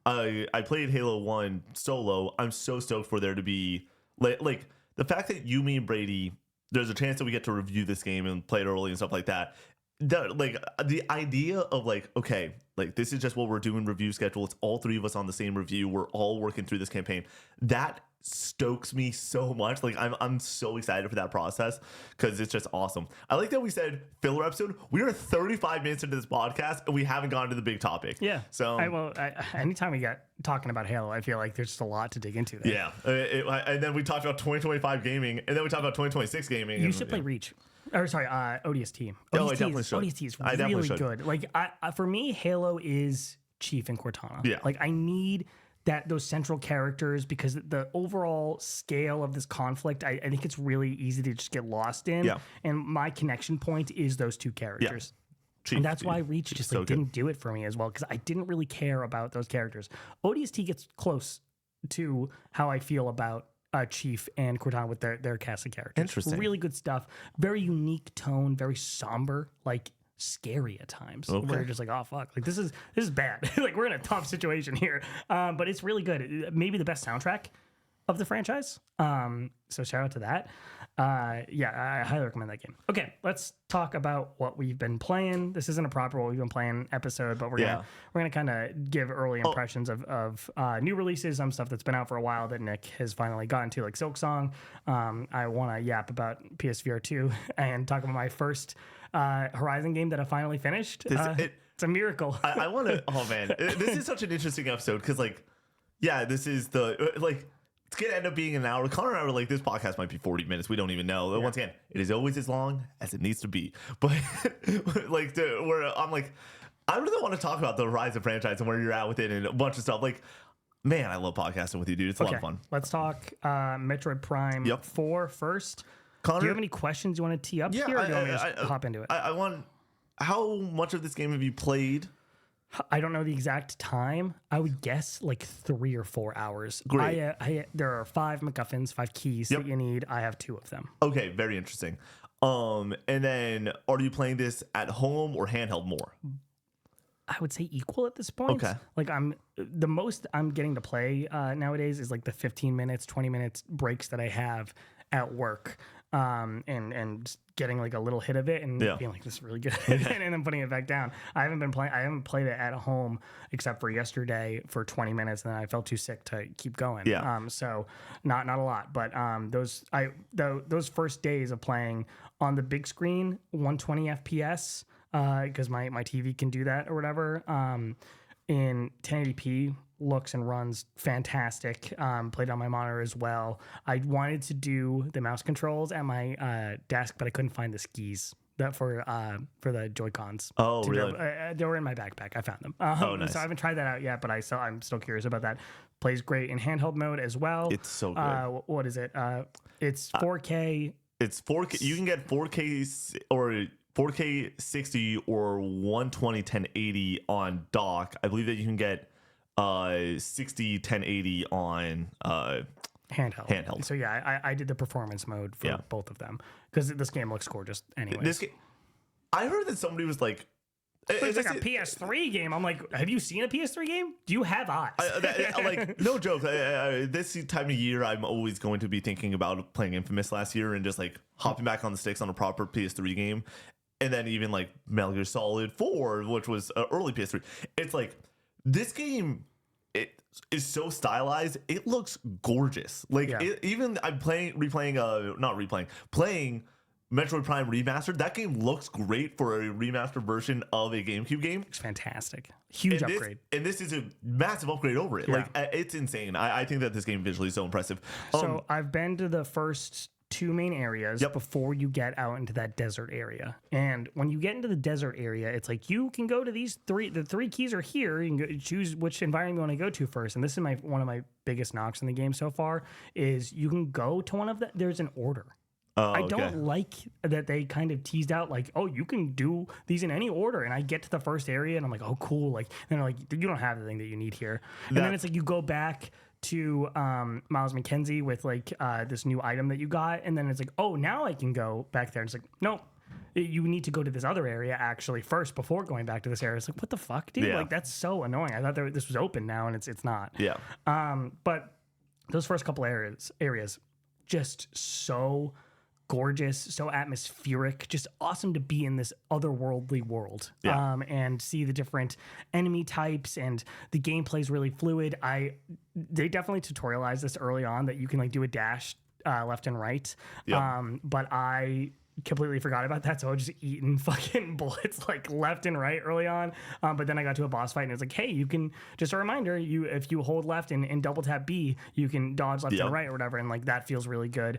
I played Halo 1 solo. I'm so stoked for there to be like the fact that you, me, and Brady, there's a chance that we get to review this game and play it early and stuff like that. The idea of like, okay, like this is just what we're doing review schedule. It's all 3 of us on the same review. We're all working through this campaign. That stokes me so much. Like I'm so excited for that process because it's just awesome. I like that we said filler episode. We are 35 minutes into this podcast and we haven't gone to the big topic. Yeah. So anytime we get talking about Halo, I feel like there's just a lot to dig into there. Yeah. And then we talked about 2025 gaming, and then we talked about 2026 gaming. You should play Reach. Or sorry, ODST. ODST is really good. Like for me, Halo is Chief and Cortana. Yeah. Like I need those central characters because the overall scale of this conflict, I think it's really easy to just get lost in. Yeah. And my connection point is those 2 characters. Yeah. Chief, and that's why Reach just didn't do it for me as well, because I didn't really care about those characters. ODST gets close to how I feel about Chief and Cortana with their cast of characters. Interesting. Really good stuff. Very unique tone, very somber, like scary at times. Okay. Where you're just like, oh fuck, like this is bad. Like we're in a tough situation here. But it's really good. Maybe the best soundtrack of the franchise. So shout out to that. I highly recommend that game. Okay, let's talk about what we've been playing. This isn't a proper what we've been playing episode, but we're gonna kind of give early impressions of new releases, some stuff that's been out for a while that Nick has finally gotten to, like Silksong. I want to yap about PSVR 2 and talk about my first Horizon game that I finally finished. It's a miracle. I want to. Oh man, this is such an interesting episode because this is the it's gonna end up being an hour. Connor and I were like, this podcast might be 40 minutes. We don't even know. Once again, it is always as long as it needs to be. But I'm like, I really want to talk about the Horizon franchise and where you're at with it and a bunch of stuff. Like, man, I love podcasting with you, dude. It's a lot of fun. Let's talk Metroid Prime 4 first. Connor, do you have any questions you want to tee up here, or do you want me to just hop into it? I want. How much of this game have you played? I don't know the exact time. I would guess like 3 or 4 hours. Great. There are 5 MacGuffins, 5 keys that you need. I have 2 of them. Okay, very interesting. And then are you playing this at home or handheld more? I would say equal at this point. Okay. Like the most I'm getting to play nowadays is like the 15 minutes, 20 minutes breaks that I have at work. And getting like a little hit of it and being like, this is really good, and then putting it back down. I haven't played it at home except for yesterday for 20 minutes, and then I felt too sick to keep going. So not a lot, but those first days of playing on the big screen, 120 FPS, because my TV can do that or whatever. In 1080p, looks and runs fantastic. Played on my monitor as well. I wanted to do the mouse controls at my desk, but I couldn't find the skis that for the Joy-Cons. Oh, really? They were in my backpack. I found them. Nice. So I haven't tried that out yet, but I'm still curious about that. Plays great in handheld mode as well. It's so good. What is it? It's 4K. It's 4K. You can get 4K or 4K 60 or 120 1080 on dock. I believe that you can get 60 1080 on handheld. So yeah, I did the performance mode for both of them because this game looks gorgeous anyway. I heard that somebody was like, it's like a PS3 game. I'm like, have you seen a PS3 game? Do you have eyes? Like, no joke. This time of year, I'm always going to be thinking about playing Infamous last year and just like hopping back on the sticks on a proper PS3 game. And then even like Metal Gear Solid 4, which was early PS3. It's like, this game it is so stylized. It looks gorgeous. Like Yeah. even I'm playing playing Metroid Prime Remastered. That game looks great for a remastered version of a GameCube game. It's fantastic. Huge upgrade. This is a massive upgrade over it. Yeah. Like it's insane. I think that this game visually is so impressive. So I've been to the first 2 main areas Yep. before you get out into that desert area. And when you get into the desert area, it's like you can go to these 3. The 3 keys are here. You can go, choose which environment you want to go to first. And this is one of my biggest knocks in the game so far is you can go to one of the. There's an order. I don't like that they kind of teased out like, oh, you can do these in any order. And I get to the first area and I'm like, oh, cool. Like, then they're like, you don't have the thing that you need here. And then it's like you go back to Miles McKenzie with like this new item that you got. And then it's like, oh, now I can go back there. And it's like, nope. You need to go to this other area actually first before going back to this area. It's like, what the fuck, dude? Yeah. Like, that's so annoying. I thought this was open now and it's not. Yeah. But those first couple areas just so gorgeous, so atmospheric, just awesome to be in this otherworldly world. Yeah. And see the different enemy types, and the gameplay is really fluid. They definitely tutorialized this early on that you can like do a dash left and right. Yep. But I completely forgot about that, so I was just eating fucking bullets like left and right early on. But then I got to a boss fight and it's like, hey, you can, just a reminder, if you hold left and double tap B, you can dodge left and right or whatever, and like that feels really good.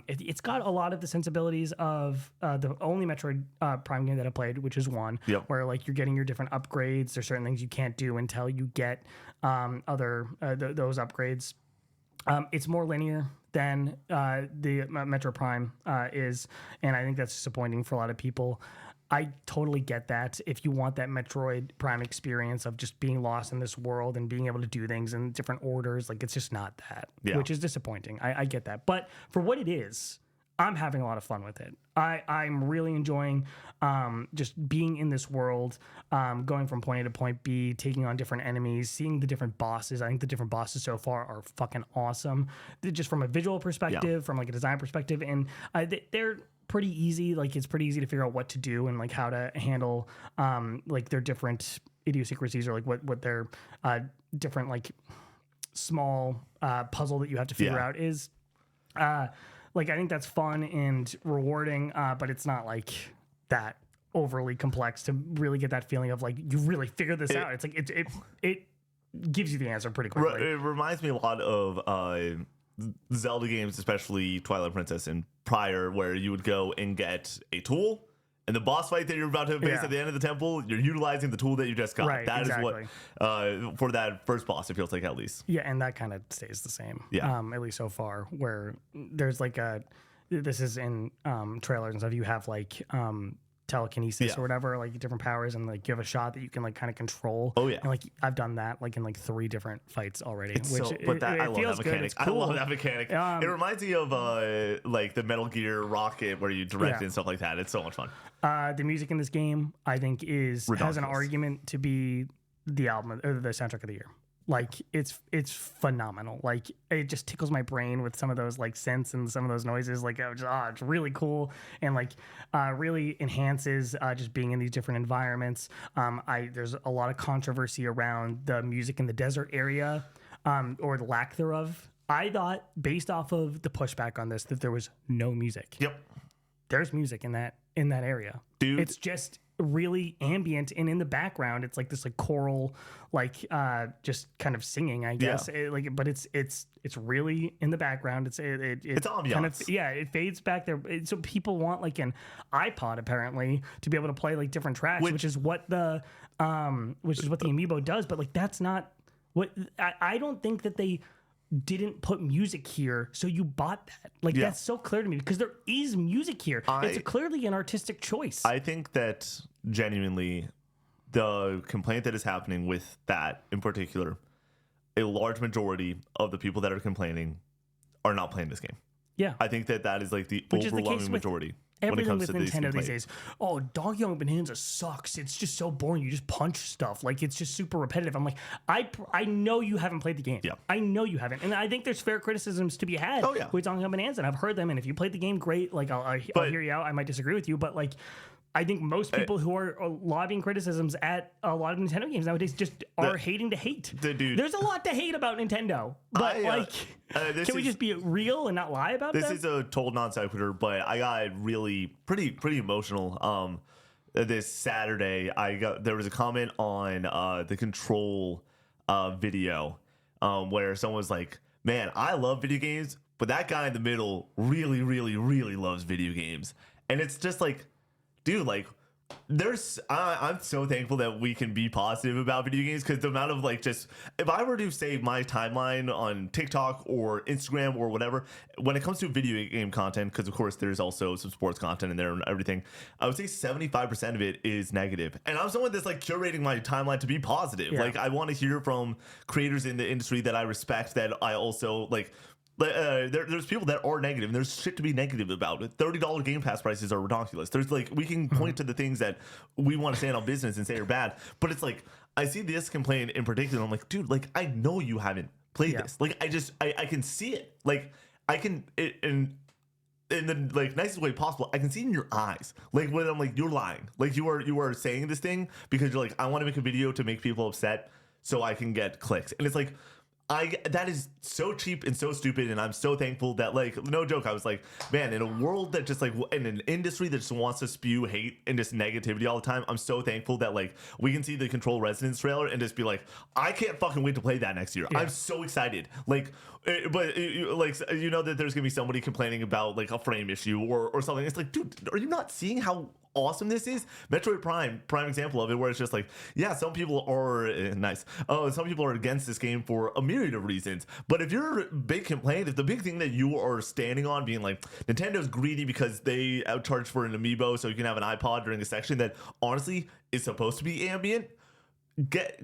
It's got a lot of the sensibilities of the only Metroid Prime game that I played, which is 1, where like you're getting your different upgrades. There's certain things you can't do until you get those upgrades. It's more linear than the Metro Prime is, and I think that's disappointing for a lot of people. I totally get that. If you want that Metroid Prime experience of just being lost in this world and being able to do things in different orders, like it's just not that, which is disappointing. I get that. But for what it is, I'm having a lot of fun with it. I'm really enjoying just being in this world, going from point A to point B, taking on different enemies, seeing the different bosses. I think the different bosses so far are fucking awesome. Just from a visual perspective, from like a design perspective, and they're pretty easy. Like it's pretty easy to figure out what to do and like how to handle like their different idiosyncrasies or like what their different like small puzzle that you have to figure out is. Like, I think that's fun and rewarding, but it's not like that overly complex to really get that feeling of like you really figured this out. It's like it gives you the answer pretty quickly. It reminds me a lot of Zelda games, especially Twilight Princess and prior, where you would go and get a tool. And the boss fight that you're about to face at the end of the temple, you're utilizing the tool that you just got. Right, That exactly. is what, for that first boss, it feels like at least. Yeah, and that kind of stays the same. Yeah. At least so far, where there's like this is in trailers and stuff, you have like telekinesis or whatever, like different powers, and like you have a shot that you can like kind of control. Oh yeah. And like I've done that like in like 3 different fights already. I love feels that good. mechanic. It's cool. I love that mechanic. It reminds me of like the Metal Gear Rocket where you direct it and stuff like that. It's so much fun. The music in this game, I think, has an argument to be the album or the soundtrack of the year. Like it's phenomenal. Like it just tickles my brain with some of those like synths and some of those noises. Like it's really cool and like really enhances just being in these different environments. There's a lot of controversy around the music in the desert area or the lack thereof. I thought, based off of the pushback on this, that there was no music. Yep. There's music in that area. Dude. It's just really ambient, and in the background it's like this like choral like just kind of singing, I guess. But it's really in the background. It's ambiance. kind of, it fades back there. So people want like an iPod apparently to be able to play like different tracks, which is what the amiibo does, but like that's not what I don't think that they didn't put music here, so you bought that. Like that's so clear to me because there is music here. It's clearly an artistic choice. I think that genuinely the complaint that is happening with that in particular, a large majority of the people that are complaining are not playing this game. Yeah. I think that is like the overwhelming majority. Everything with Nintendo these days. Oh, Dog Young Bonanza sucks. It's just so boring. You just punch stuff. Like, it's just super repetitive. I'm like, I know you haven't played the game. Yeah. I know you haven't. And I think there's fair criticisms to be had with Dog Young Bonanza. And I've heard them. And if you played the game, great. Like, I'll hear you out. I might disagree with you. But, like, I think most people who are lobbying criticisms at a lot of Nintendo games nowadays just are hating to hate. Dude, there's a lot to hate about Nintendo, but can we just be real and not lie about this? them? This is a total non sequitur, but I got really pretty emotional. This Saturday, there was a comment on the Control video where someone was like, "Man, I love video games, but that guy in the middle really, really, really loves video games," and it's just like, dude, like, I'm so thankful that we can be positive about video games, because the amount of like, just if I were to say my timeline on TikTok or Instagram or whatever, when it comes to video game content, because of course there's also some sports content in there and everything, I would say 75% of it is negative. And I'm someone that's like curating my timeline to be positive. Like, I want to hear from creators in the industry that I respect, that I also like. There's people that are negative, and there's shit to be negative about. $30 Game Pass prices are ridiculous. There's like, we can point to the things that we want to stand on business and say are bad, but it's like, I see this complaint in particular, I'm like, dude, like, I know you haven't played this. Like, I can see it. Like, I can, in the like nicest way possible, I can see it in your eyes. Like, when I'm like, you're lying. Like, you are saying this thing because you're like, I want to make a video to make people upset so I can get clicks. And it's like, that is so cheap and so stupid, and I'm so thankful that, like, no joke, I was like, man, in a world that just like, in an industry that just wants to spew hate and just negativity all the time, I'm so thankful that like we can see the Control Resonance trailer and just be like, I can't fucking wait to play that next year. I'm so excited. Like, but like, you know that there's gonna be somebody complaining about like a frame issue or something. It's like, dude, are you not seeing how awesome this is? Metroid prime example of it, where it's just like, yeah, some people are some people are against this game for a myriad of reasons, but if your big complaint, if the big thing that you are standing on being like, Nintendo's greedy because they outcharge for an amiibo so you can have an iPod during a section that honestly is supposed to be ambient, get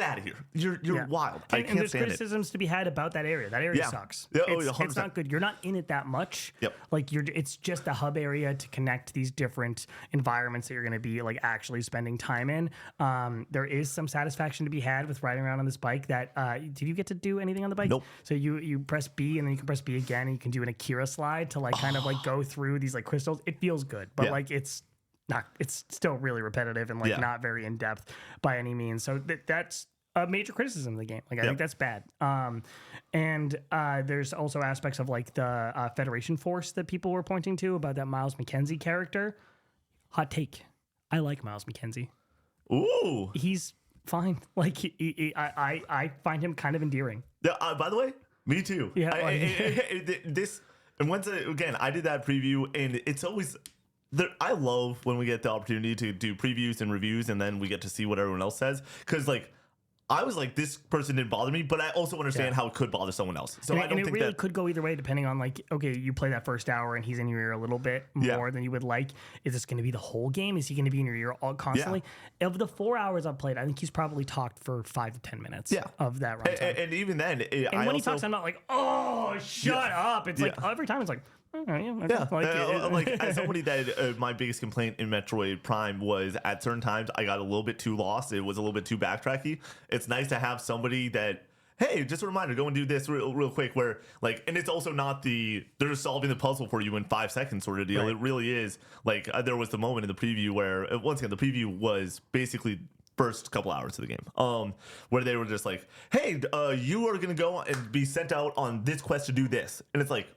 out of here. You're wild. I can't there's stand criticisms to be had about that area. That area sucks. Yeah, it's not good. You're not in it that much. Yep. Like, it's just a hub area to connect these different environments that you're going to be like actually spending time in. There is some satisfaction to be had with riding around on this bike. That did you get to do anything on the bike? Nope. So you press B and then you can press B again, and you can do an Akira slide to like kind of like go through these like crystals. It feels good, but like it's still really repetitive and like not very in depth by any means. So that's a major criticism of the game. Like, I think that's bad. And there's also aspects of like the Federation Force that people were pointing to about that Miles McKenzie character. Hot take. I like Miles McKenzie. Ooh. He's fine. Like, I find him kind of endearing. Yeah. By the way, me too. Yeah. And once again, I did that preview, and it's always I love when we get the opportunity to do previews and reviews, and then we get to see what everyone else says. Because like, I was like, this person didn't bother me, but I also understand how it could bother someone else. So I don't think really could go either way, depending on like, okay, you play that first hour and he's in your ear a little bit more than you would like. Is this going to be the whole game? Is he going to be in your ear all constantly? Yeah. Of the 4 hours I've played, I think he's probably talked for 5 to 10 minutes of that runtime. And even then, when he talks, I'm not like, oh, shut up. It's like every time it's like, like, as somebody that my biggest complaint in Metroid Prime was at certain times I got a little bit too lost. It was a little bit too backtracky. It's nice to have somebody that, hey, just a reminder, go and do this real quick, where like, and it's also not they're just solving the puzzle for you in 5 seconds sort of deal. Right. It really is like, there was the moment in the preview where once again, the preview was basically first couple hours of the game, where they were just like, hey, you are gonna go and be sent out on this quest to do this, and it's like,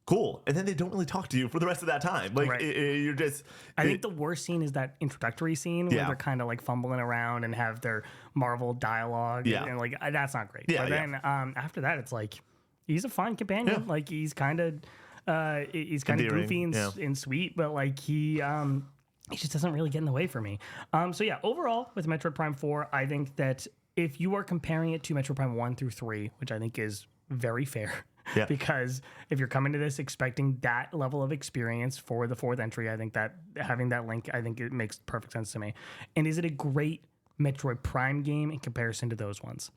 cool. And then they don't really talk to you for the rest of that time. Like, you're just... I think the worst scene is that introductory scene where they're kind of like fumbling around and have their Marvel dialogue. Yeah. And like, that's not great. Yeah, but then after that, it's like, he's a fine companion. Yeah. Like, he's kind of goofy and sweet, but like he just doesn't really get in the way for me. So yeah, overall with Metroid Prime 4, I think that if you are comparing it to Metroid Prime 1 through 3, which I think is very fair, because if you're coming to this expecting that level of experience for the 4th entry, I think that having that link, I think it makes perfect sense to me. And is it a great Metroid Prime game in comparison to those ones?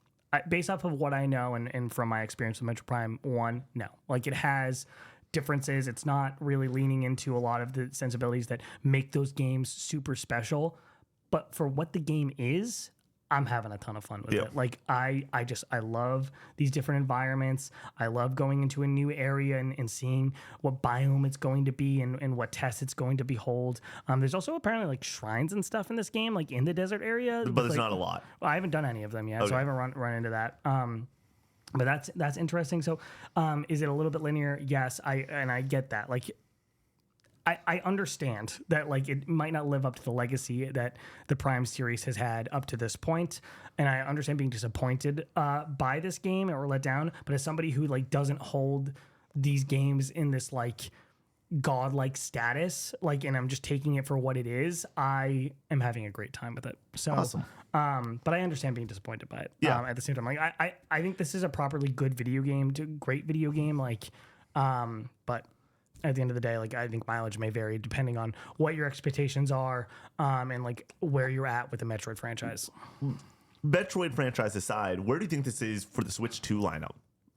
Based off of what I know and from my experience with Metroid Prime 1, no. Like, it has differences. It's not really leaning into a lot of the sensibilities that make those games super special. But for what the game is, I'm having a ton of fun with Yeah. it. Like I love these different environments. I love going into a new area and seeing what biome it's going to be and what tests it's going to behold. There's also apparently like shrines and stuff in this game, like in the desert area. But there's not a lot. Well, I haven't done any of them yet, so I haven't run into that. But that's interesting. So, is it a little bit linear? Yes, I get that. Like, I understand that like it might not live up to the legacy that the Prime series has had up to this point, and I understand being disappointed by this game or let down. But as somebody who like doesn't hold these games in this like godlike status, like, and I'm just taking it for what it is, I am having a great time with it. So, Awesome. But I understand being disappointed by it. Yeah. At the same time, like I think this is a properly good video game, great video game. Like, but at the end of the day, like I think mileage may vary depending on what your expectations are, and like where you're at with the Metroid franchise. Metroid franchise aside, where do you think this is for the Switch 2 lineup?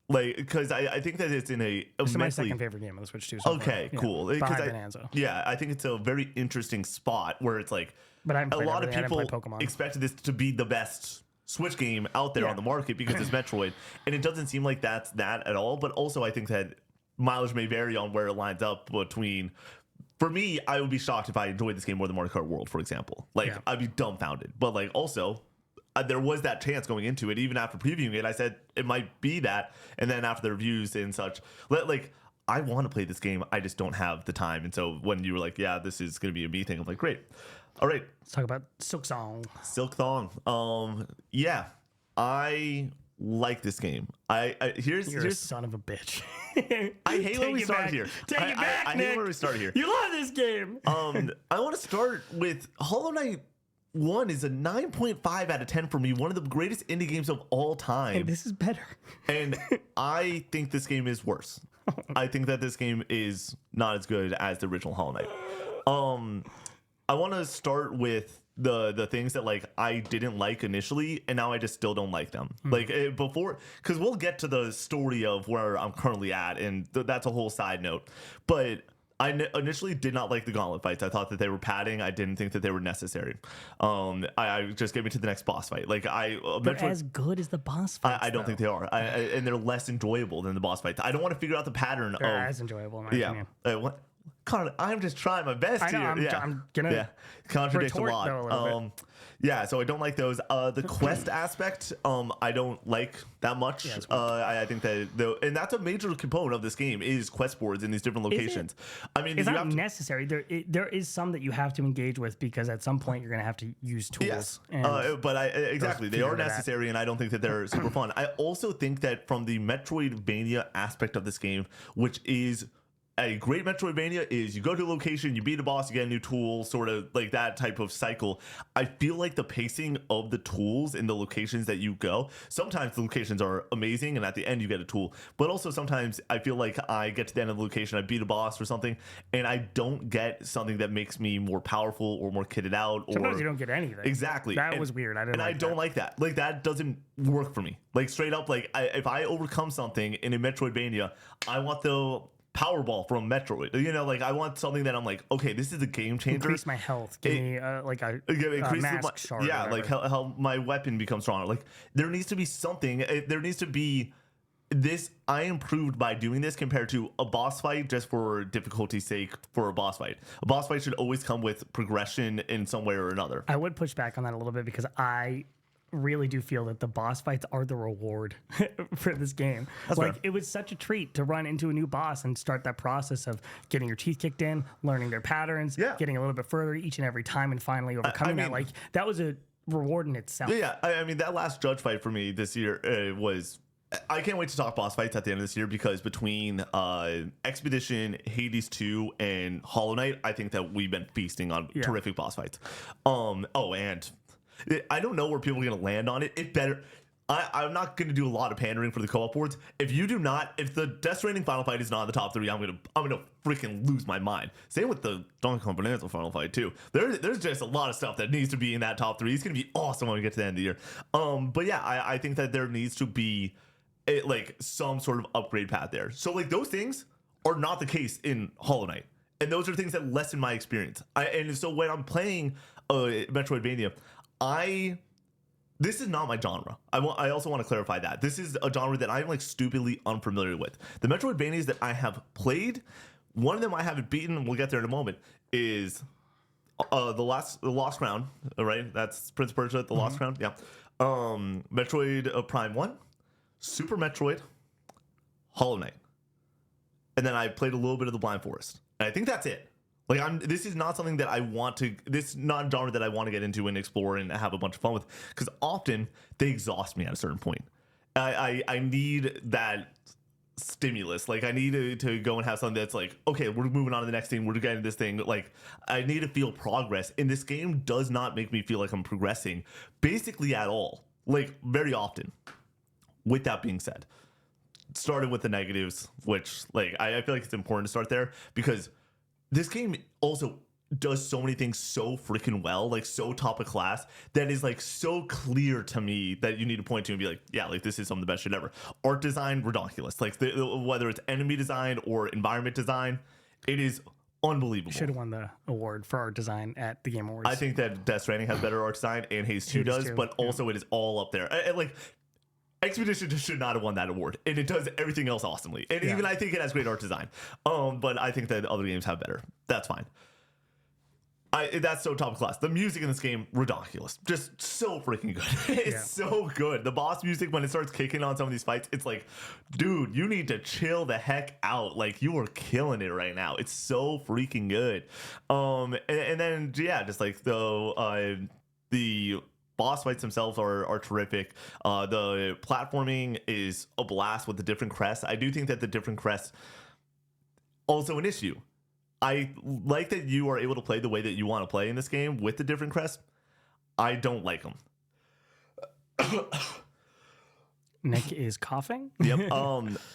Like, because I think that it's in a This is my immensely second favorite game on the Switch too. So okay, far. cool. Yeah, 'Cause behind Bonanza. Yeah, I think it's a very interesting spot where it's like But I haven't a played lot of everything. I didn't people play Pokemon. expected this to be the best Switch game out there Yeah. on the market because it's Metroid, and it doesn't seem like that's that at all. But also, I think that mileage may vary on where it lines up between. For me, I would be shocked if I enjoyed this game more than Mario Kart World, for example. Like, Yeah. I'd be dumbfounded. But like, also, there was that chance going into it. Even after previewing it, I said it might be that. And then after the reviews and such, like, I want to play this game. I just don't have the time. And so when you were like, yeah, this is going to be a me thing, I'm like, great. All right. Let's talk about Silksong. Silk Thong. Yeah, I like this game. Here's You're a son of a bitch. I hate when we Take it start back. here. Take it back, I hate Nick. when we start here. You love this game. I want to start with Hollow Knight 1 is a 9.5 out of 10 for me. One of the greatest indie games of all time. And this is better. And I think this game is worse. I think that this game is not as good as the original Hollow Knight. I want to start with the things that like I didn't like initially, and now I just still don't like them. Like before, because we'll get to the story of where I'm currently at, and that's a whole side note. But I initially did not like the gauntlet fights. I thought that they were padding. I didn't think that they were necessary. I just get me to the next boss fight. Like They're as good as the boss fights. I don't think they are, and they're less enjoyable than the boss fights. I don't want to figure out the pattern They're of as enjoyable in my yeah. opinion. What? Connor, I'm just trying my best I know, here. I'm gonna contradicts a retort, lot. though, a little bit. Yeah, so I don't like those. The quest aspect, I don't like that much. Yeah, it's I think that and that's a major component of this game is quest boards in these different locations. I mean, It's you not have to, necessary. There is some that you have to engage with because at some point you're going to have to use tools. yes, And but exactly they feed are into that. necessary, and I don't think that they're super fun. I also think that from the Metroidvania aspect of this game, which is a great Metroidvania is you go to a location, you beat a boss, you get a new tool, sort of like that type of cycle. I feel like the pacing of the tools in the locations that you go, sometimes the locations are amazing and at the end you get a tool. But also sometimes I feel like I get to the end of the location, I beat a boss or something, and I don't get something that makes me more powerful or more kitted out. sometimes or you don't get anything. Exactly. That was weird. I don't like that. Like that doesn't work for me. Like straight up, like if I overcome something in a Metroidvania, I want the Powerball from Metroid. You know, like I want something that I'm like, okay, this is a game changer. Increase my health. Give me like a Increase mask shard. yeah, like how my weapon becomes stronger. Like there needs to be something. There needs to be this. I improved by doing this compared to a boss fight just for difficulty's sake. For a boss fight should always come with progression in some way or another. I would push back on that a little bit because I really do feel that the boss fights are the reward for this game. That's like fair. it was such a treat to run into a new boss and start that process of getting your teeth kicked in, learning their patterns, Yeah. getting a little bit further each and every time, and finally overcoming that. mean- Like that was a reward in itself. Yeah, I mean that last judge fight for me this year was. I can't wait to talk boss fights at the end of this year because between Expedition, Hades 2, and Hollow Knight, I think that we've been feasting on terrific boss fights. And I don't know where people are going to land on it. It better. I'm not going to do a lot of pandering for the co-op boards. If the Death Stranding final fight is not in the top 3, I'm gonna freaking lose my mind. Same with the Donkey Kong Bonanza final fight too. There's just a lot of stuff that needs to be in that top 3. It's gonna be awesome when we get to the end of the year. But yeah, I think that there needs to be like some sort of upgrade path there. So like those things are not the case in Hollow Knight, and those are things that lessen my experience. And so when I'm playing Metroidvania, this is not my genre. I also want to clarify that this is a genre that I'm like stupidly unfamiliar with. The Metroidvanias that I have played, one of them I haven't beaten. We'll get there in a moment. Is the Lost Crown, right? That's Prince of Persia, the Lost Crown. Yeah. Metroid Prime 1, Super Metroid, Hollow Knight, and then I played a little bit of the Blind Forest. And I think that's it. Like this is not something that I want to. This is not a genre that I want to get into and explore and have a bunch of fun with, because often they exhaust me at a certain point. I need that stimulus. Like I need to go and have something that's like, okay, we're moving on to the next thing. We're getting this thing. Like I need to feel progress. And this game does not make me feel like I'm progressing basically at all. Like very often. With that being said, starting with the negatives, which like I feel like it's important to start there, because this game also does so many things so freaking well, like so top of class, that is like so clear to me that you need to point to and be like, yeah, like this is some of the best shit ever. Art design, ridiculous. Like whether it's enemy design or environment design, it is unbelievable. Should have won the award for art design at the Game Awards. I think that Death Stranding has better art design, and Haze 2 does, but also it is all up there. And like Expedition just should not have won that award, and it does everything else awesomely. And even I think it has great art design. But I think that other games have better. That's fine. That's so top class. The music in this game, ridiculous. Just so freaking good. It's so good. The boss music, when it starts kicking on some of these fights, it's like, dude, you need to chill the heck out. Like, you are killing it right now. It's so freaking good. And then, yeah, just like the boss fights themselves are terrific. The platforming is a blast with the different crests. I do think that the different crests also an issue. I like that you are able to play the way that you want to play in this game with the different crests. I don't like them. Nick is coughing. Yep.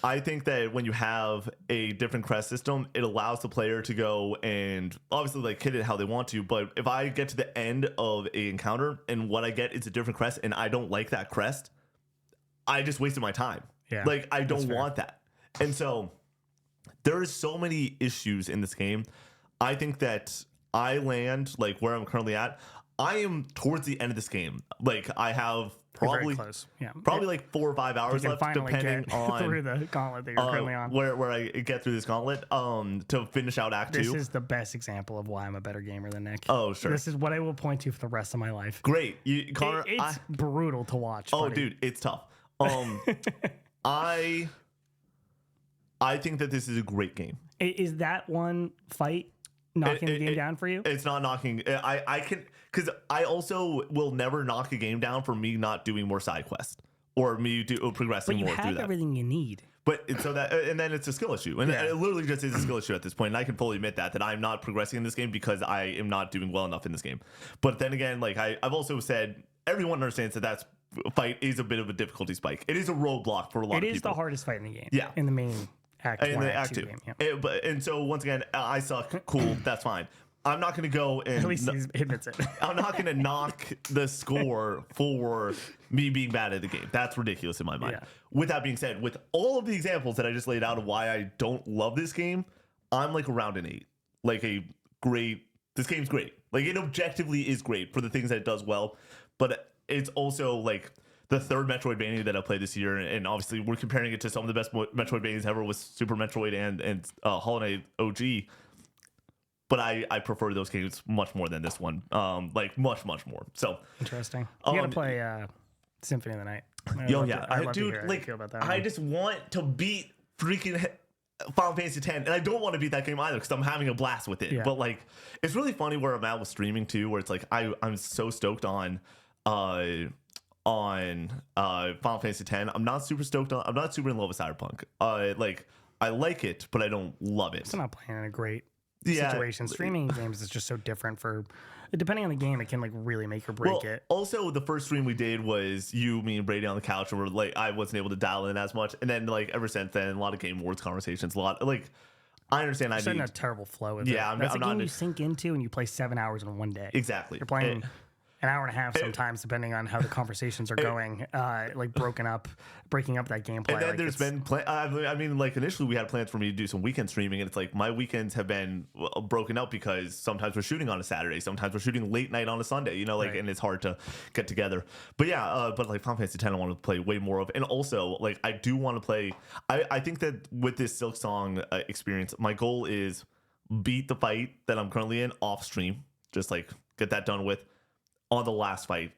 I think that when you have a different crest system, it allows the player to go and obviously like hit it how they want to. But if I get to the end of an encounter and what I get is a different crest and I don't like that crest, I just wasted my time. Yeah, like I don't want that. And so there is so many issues in this game. I think that I land like where I'm currently at. I am towards the end of this game. Like I have probably close. Yeah, probably like 4 or 5 hours left, depending on through the gauntlet that you're currently on. Where I get through this gauntlet to finish out Act 2. This is the best example of why I'm a better gamer than Nick. Oh, sure. This is what I will point to for the rest of my life. Great, Connor. It's brutal to watch. Oh, buddy. dude, it's tough. I think that this is a great game. Is that one fight knocking the game down for you? It's not knocking. I can, because I also will never knock a game down for me not doing more side quests or me progressing more through that. But you have everything you need. But so that, and then it's a skill issue, and it literally just is a skill issue at this point. And I can fully admit that I'm not progressing in this game because I am not doing well enough in this game. But then again, like I've also said, everyone understands that fight is a bit of a difficulty spike. It is a roadblock for a lot of people. It is the hardest fight in the game. Yeah, in the main. Act two. Game, yeah. And so once again, I suck. Cool, that's fine. I'm not going to go and at least he admits it. I'm not going to knock the score for me being bad at the game. That's ridiculous in my mind. Yeah. With that being said, with all of the examples that I just laid out of why I don't love this game, I'm like around an 8. Like this game's great. Like it objectively is great for the things that it does well, but it's also like the third Metroidvania that I played this year, and obviously we're comparing it to some of the best Metroidvanias ever with Super Metroid and Hollow Knight OG. But I prefer those games much more than this one, like much more. So interesting. You gotta play Symphony of the Night. I just want to beat freaking Final Fantasy X, and I don't want to beat that game either because I'm having a blast with it. Yeah. But like, it's really funny where I'm at with streaming too, where it's like I'm so stoked on Final Fantasy X. I'm not super stoked on. I'm not super in love with Cyberpunk. I like it, but I don't love it. It's not playing in a great situation. Streaming games is just so different for. Depending on the game, it can like really make or break it. Also, the first stream we did was you, me, and Brady on the couch, and we're like, I wasn't able to dial in as much. And then like ever since then, a lot of Game Awards conversations, a lot like. I understand. You're in a terrible flow with it. I'm That's not a game you sink into and you play 7 hours in one day. Exactly. You're playing an hour and a half sometimes, depending on how the conversations are going, like breaking up that gameplay. And then like there's been, I mean, like initially we had plans for me to do some weekend streaming, and it's like my weekends have been broken up because sometimes we're shooting on a Saturday, sometimes we're shooting late night on a Sunday, you know, like, and it's hard to get together. But yeah, but like Final Fantasy X, I want to play way more of, and also like I do want to play. I think that with this Silksong experience, my goal is beat the fight that I'm currently in off stream, just like get that done with. On the last fight,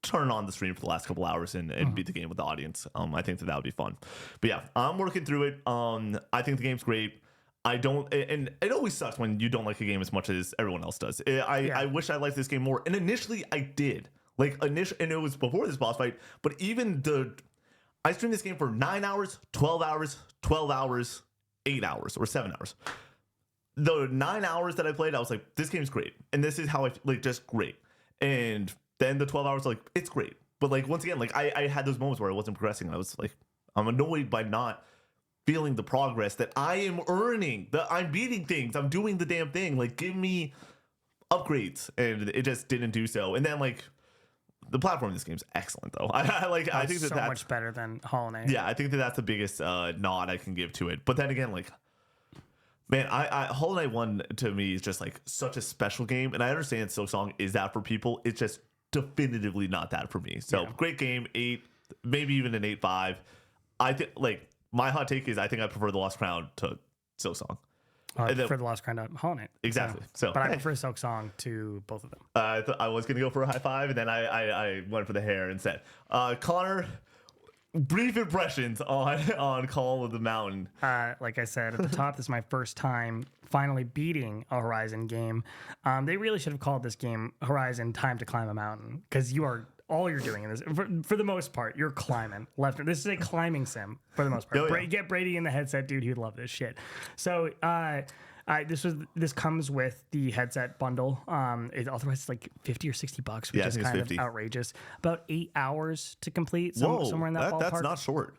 turn on the stream for the last couple hours and beat the game with the audience. I think that would be fun. But yeah, I'm working through it. I think the game's great. I don't, and it always sucks when you don't like a game as much as everyone else does. I wish I liked this game more. And initially I did. And it was before this boss fight, but I streamed this game for 9 hours, 12 hours, 12 hours, 8 hours, or 7 hours. The 9 hours that I played, I was like, this game's great. And this is how I, like, just great. And then the 12 hours, like, it's great. But, like, once again, like, I had those moments where I wasn't progressing. And I was like, I'm annoyed by not feeling the progress that I am earning. That I'm beating things. I'm doing the damn thing. Like, give me upgrades. And it just didn't do so. And then, like, the platform in this game is excellent, though. I think that's much better than Hollow Knight. Yeah, I think that's the biggest nod I can give to it. But then again, like, man, Hollow Knight 1 to me is just like such a special game, and I understand Silksong is that for people. It's just definitively not that for me. So great game, 8, maybe even an 8.5. I think like my hot take is I think I prefer the Lost Crown to Silksong. I prefer the Lost Crown to Hollow Knight. Exactly. So, but I prefer Silksong to both of them. I was gonna go for a high five, and then I went for the hair instead. Connor. Brief impressions on Call of the Mountain. Like I said at the top, this is my first time finally beating a Horizon game. They really should have called this game Horizon Time to Climb a Mountain, because all you're doing in this, for the most part, you're climbing left. This is a climbing sim for the most part. Get Brady in the headset, dude. He'd love this shit. So this comes with the headset bundle. It authorizes like $50 or $60, which is kind of outrageous. About 8 hours to complete. Somewhere in that ballpark. That's not short.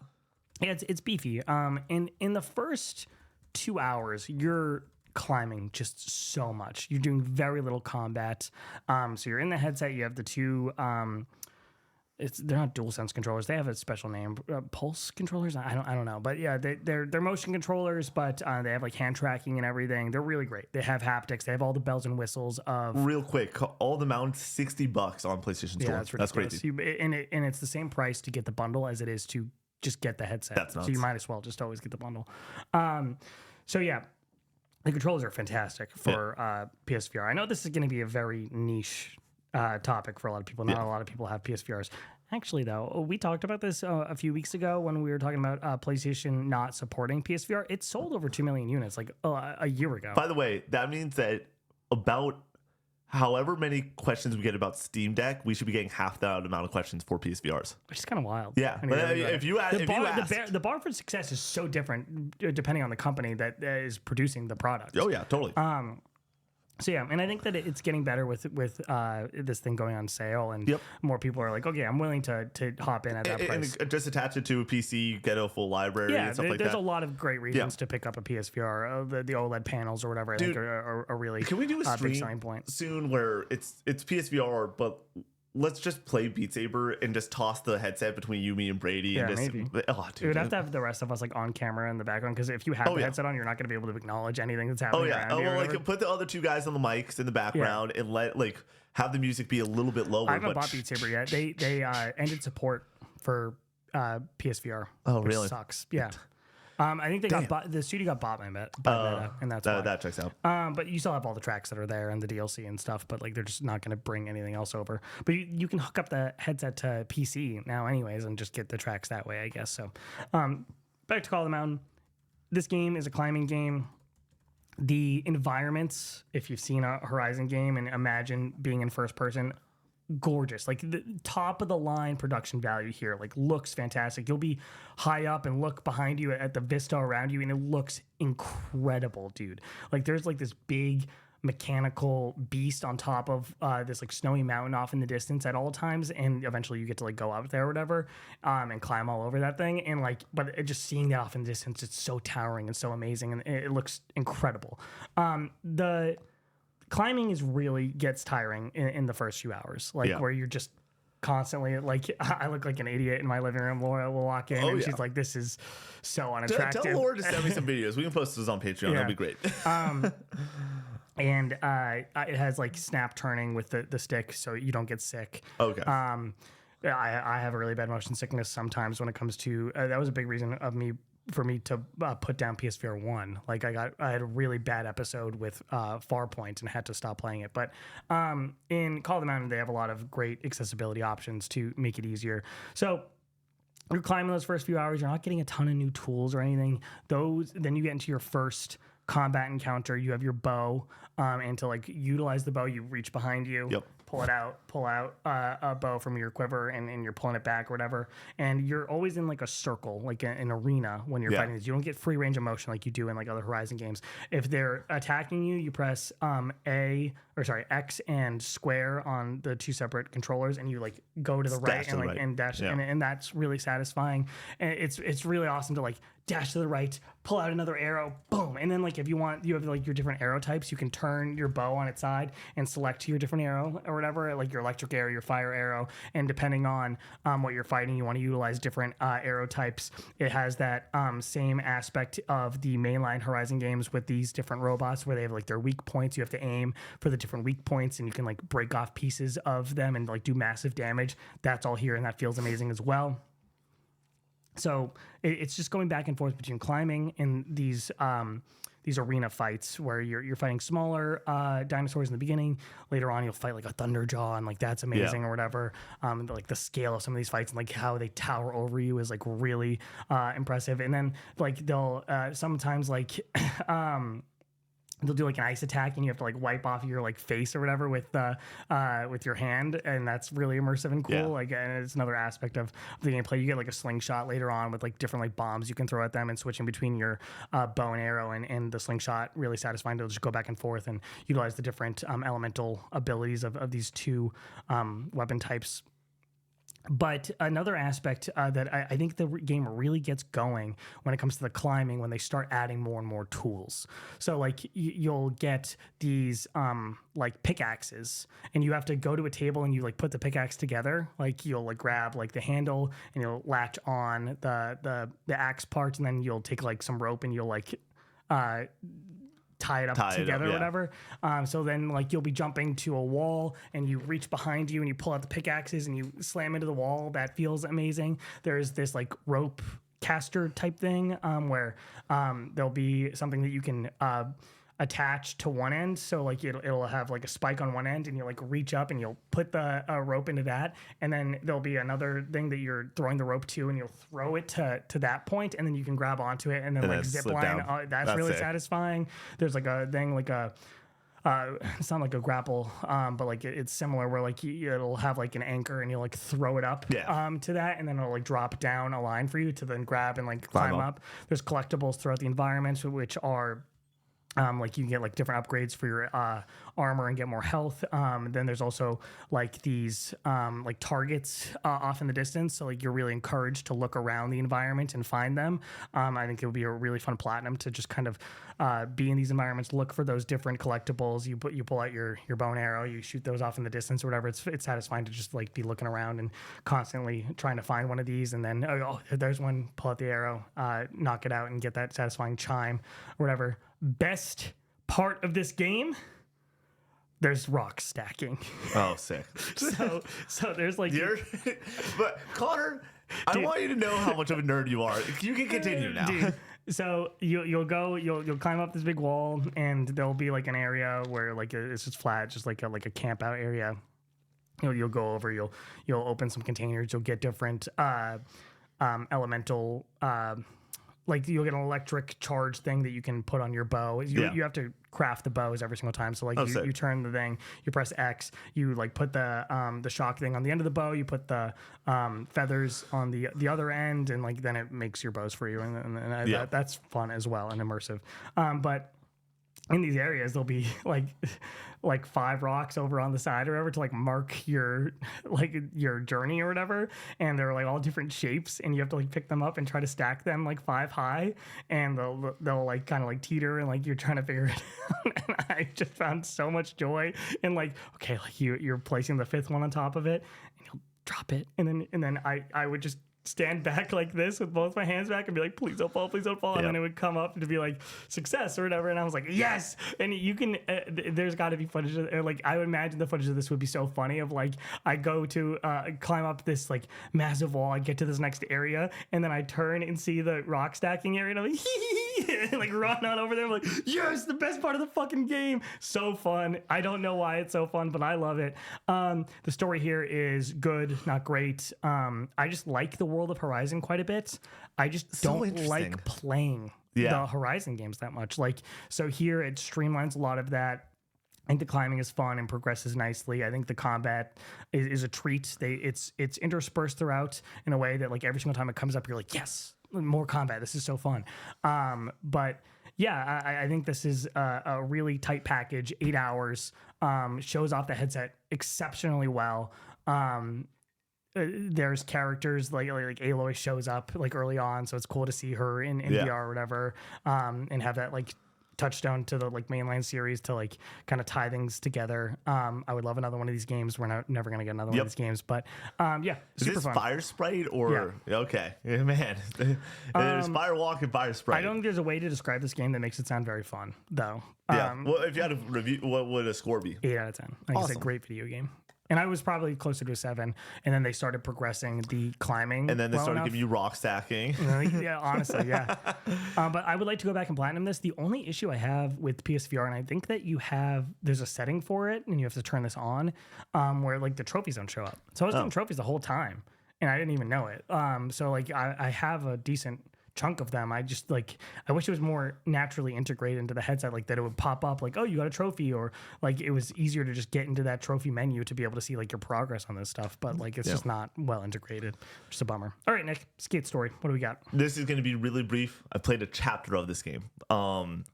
Yeah, it's beefy. And in the first 2 hours, you're climbing just so much. You're doing very little combat. So you're in the headset. You have the two. They're not DualSense controllers. They have a special name, Pulse controllers. I don't know, but yeah, they're motion controllers, but they have like hand tracking and everything. They're really great. They have haptics. They have all the bells and whistles of. Real quick, all the mounts $60 on PlayStation Store. Yeah, that's crazy. And it's the same price to get the bundle as it is to just get the headset. That's nuts. So you might as well just always get the bundle. So yeah, the controllers are fantastic for PSVR. I know this is going to be a very niche topic for a lot of people. Not a lot of people have PSVRs. Actually, though, we talked about this a few weeks ago when we were talking about PlayStation not supporting PSVR. It sold over 2 million units like a year ago. By the way, that means that about however many questions we get about Steam Deck, we should be getting half that amount of questions for PSVRs. Which is kind of wild. Yeah. The bar for success is so different depending on the company that is producing the product. Oh, yeah, totally. So yeah, and I think that it's getting better with this thing going on sale, and more people are like, okay, I'm willing to hop in at that price. And just attach it to a PC, get a full library, and stuff like that. There's a lot of great reasons to pick up a PSVR. The OLED panels or whatever, I think are really can we do a big selling point soon where it's PSVR, but let's just play Beat Saber and just toss the headset between you, me, and Brady. Yeah, and just, maybe. Oh, dude, we would have to have the rest of us like on camera in the background, because if you have the headset on, you're not going to be able to acknowledge anything that's happening around you. Like put the other two guys on the mics in the background and have the music be a little bit lower. I haven't bought Beat Saber yet. They ended support for PSVR. Oh, which really? Sucks. Yeah. I think the studio got bought by Meta, and that's why. That checks out. But you still have all the tracks that are there and the DLC and stuff, but like they're just not going to bring anything else over. But you can hook up the headset to PC now anyways and just get the tracks that way, I guess. So back to Call of the Mountain. This game is a climbing game. The environments, if you've seen a Horizon game and imagine being in first person, gorgeous. Like the top of the line production value here, like looks fantastic. You'll be high up and look behind you at the vista around you and it looks incredible, dude. Like there's like this big mechanical beast on top of this like snowy mountain off in the distance at all times, and eventually you get to like go up there or whatever and climb all over that thing, and like just seeing that off in the distance, it's so towering and so amazing, and it looks incredible. The climbing is really gets tiring in the first few hours, like where you're just constantly like I look like an idiot in my living room. Laura will walk in and she's like, "This is so unattractive." Tell Laura to send me some videos. We can post those on Patreon. That'd be great. And it has like snap turning with the stick, so you don't get sick. Okay. I have a really bad motion sickness sometimes when it comes to that was a big reason for me to put down PSVR 1. Like I had a really bad episode with Farpoint and had to stop playing it. But in Call of the Mountain, they have a lot of great accessibility options to make it easier. So you're climbing those first few hours. You're not getting a ton of new tools or anything. Then you get into your first combat encounter. You have your bow, and to like utilize the bow, you reach behind you. Yep. Pull out a bow from your quiver, and you're pulling it back or whatever. And you're always in like a circle, like an arena when you're fighting these. You don't get free range of motion like you do in like other Horizon games. If they're attacking you, you press X and square on the two separate controllers, and you like go to the right and like and dash, and that's really satisfying. And it's really awesome to like dash to the right, pull out another arrow, boom, and then like if you want, you have like your different arrow types. You can turn your bow on its side and select your different arrow or whatever, like your electric arrow, your fire arrow, and depending on what you're fighting, you want to utilize different arrow types. It has that same aspect of the mainline Horizon games with these different robots where they have like their weak points. You have to aim for the different weak points, and you can like break off pieces of them and like do massive damage. That's all here, and that feels amazing as well. So it's just going back and forth between climbing and these arena fights where you're fighting smaller dinosaurs in the beginning. Later on, you'll fight like a Thunderjaw, and like that's amazing or whatever. Like the scale of some of these fights and like how they tower over you is like really impressive. And then like they'll sometimes like they'll do like an ice attack, and you have to like wipe off your like face or whatever with your hand, and that's really immersive and cool. Yeah. Like, and it's another aspect of the gameplay. You get like a slingshot later on with like different like bombs you can throw at them, and switching between your bow and arrow and the slingshot, really satisfying to just go back and forth and utilize the different elemental abilities of these two weapon types. But another aspect that I think the game really gets going when it comes to the climbing, when they start adding more and more tools. So like you'll get these like pickaxes, and you have to go to a table and you like put the pickaxe together. Like you'll like grab like the handle and you'll latch on the axe parts, and then you'll take like some rope and you'll like tie it up together or whatever. So then like you'll be jumping to a wall, and you reach behind you and you pull out the pickaxes and you slam into the wall. That feels amazing. There's this like rope caster type thing where there'll be something that you can attach to one end, so like it'll have like a spike on one end, and you like reach up and you'll put the rope into that, and then there'll be another thing that you're throwing the rope to, and you'll throw it to that point, and then you can grab onto it and then like zip line. That's really satisfying. There's like a thing like a it's not like a grapple, but like it's similar where like it'll have like an anchor, and you'll like throw it up to that, and then it'll like drop down a line for you to then grab and like climb up. There's collectibles throughout the environment, which are like you can get like different upgrades for your armor and get more health. Then there's also like these like targets off in the distance. So like you're really encouraged to look around the environment and find them. I think it would be a really fun platinum to just kind of be in these environments, look for those different collectibles. You pull out your bow and arrow, you shoot those off in the distance or whatever. It's satisfying to just like be looking around and constantly trying to find one of these. And then there's one, pull out the arrow, knock it out, and get that satisfying chime or whatever. Best part of this game, there's rock stacking. Oh, sick. so there's like but Connor, I want you to know how much of a nerd you are. You can continue now. Dude, so you'll climb up this big wall, and there'll be like an area where like it's just flat, just like a camp out area. You'll go over, you'll open some containers, you'll get different elemental like you'll get an electric charge thing that you can put on your bow. You have to craft the bows every single time. So like you turn the thing, you press X, you like put the shock thing on the end of the bow, you put the feathers on the other end, and like then it makes your bows for you, and that's fun as well and immersive. But in these areas there'll be like 5 rocks over on the side or whatever to like mark your like your journey or whatever, and they're like all different shapes, and you have to like pick them up and try to stack them like 5 high, and they'll like kind of like teeter, and like you're trying to figure it out. And I just found so much joy in like, okay, like you're placing the 5th one on top of it, and you'll drop it, and then I would just stand back like this with both my hands back and be like, please don't fall, please don't fall. And then it would come up to be like success or whatever. And I was like, yes. And you can, there's got to be footage of, like, I would imagine the footage of this would be so funny of like, I go to climb up this like massive wall, I get to this next area, and then I turn and see the rock stacking area, and I'm like, and like run on over there. I'm like, yes, the best part of the fucking game. So fun. I don't know why it's so fun, but I love it. The story here is good, not great. I just like the world of Horizon quite a bit. I just don't like playing the Horizon games that much. Like, so here it streamlines a lot of that. I think the climbing is fun and progresses nicely. I think the combat is a treat. It's interspersed throughout in a way that like every single time it comes up, you're like, yes, more combat. This is so fun. But yeah, I think this is a really tight package. 8 hours, shows off the headset exceptionally well. There's characters like Aloy shows up like early on, so it's cool to see her in VR or whatever, and have that like touchdown to the like mainline series to like kind of tie things together. I would love another one of these games. We're never gonna get another one of these games, but yeah, is super this fun. Fire Sprite or okay, yeah, man? There's Fire Walk and Fire Sprite. I don't think there's a way to describe this game that makes it sound very fun, though. Well, if you had a review, what would a score be? 8 out of 10. I think it's a great video game. And I was probably closer to a 7, and then they started progressing the climbing. And then they started giving you rock stacking. Yeah, honestly, yeah. But I would like to go back and platinum this. The only issue I have with PSVR, and I think that there's a setting for it, and you have to turn this on, where like the trophies don't show up. So I was getting trophies the whole time, and I didn't even know it. So like I have a decent chunk of them. I just like, I wish it was more naturally integrated into the headset, like that it would pop up like, oh, you got a trophy, or like it was easier to just get into that trophy menu to be able to see like your progress on this stuff, but like it's just not well integrated. Just a bummer. All right, Nick, Skate Story, what do we got? This is going to be really brief. I played a chapter of this game. Man,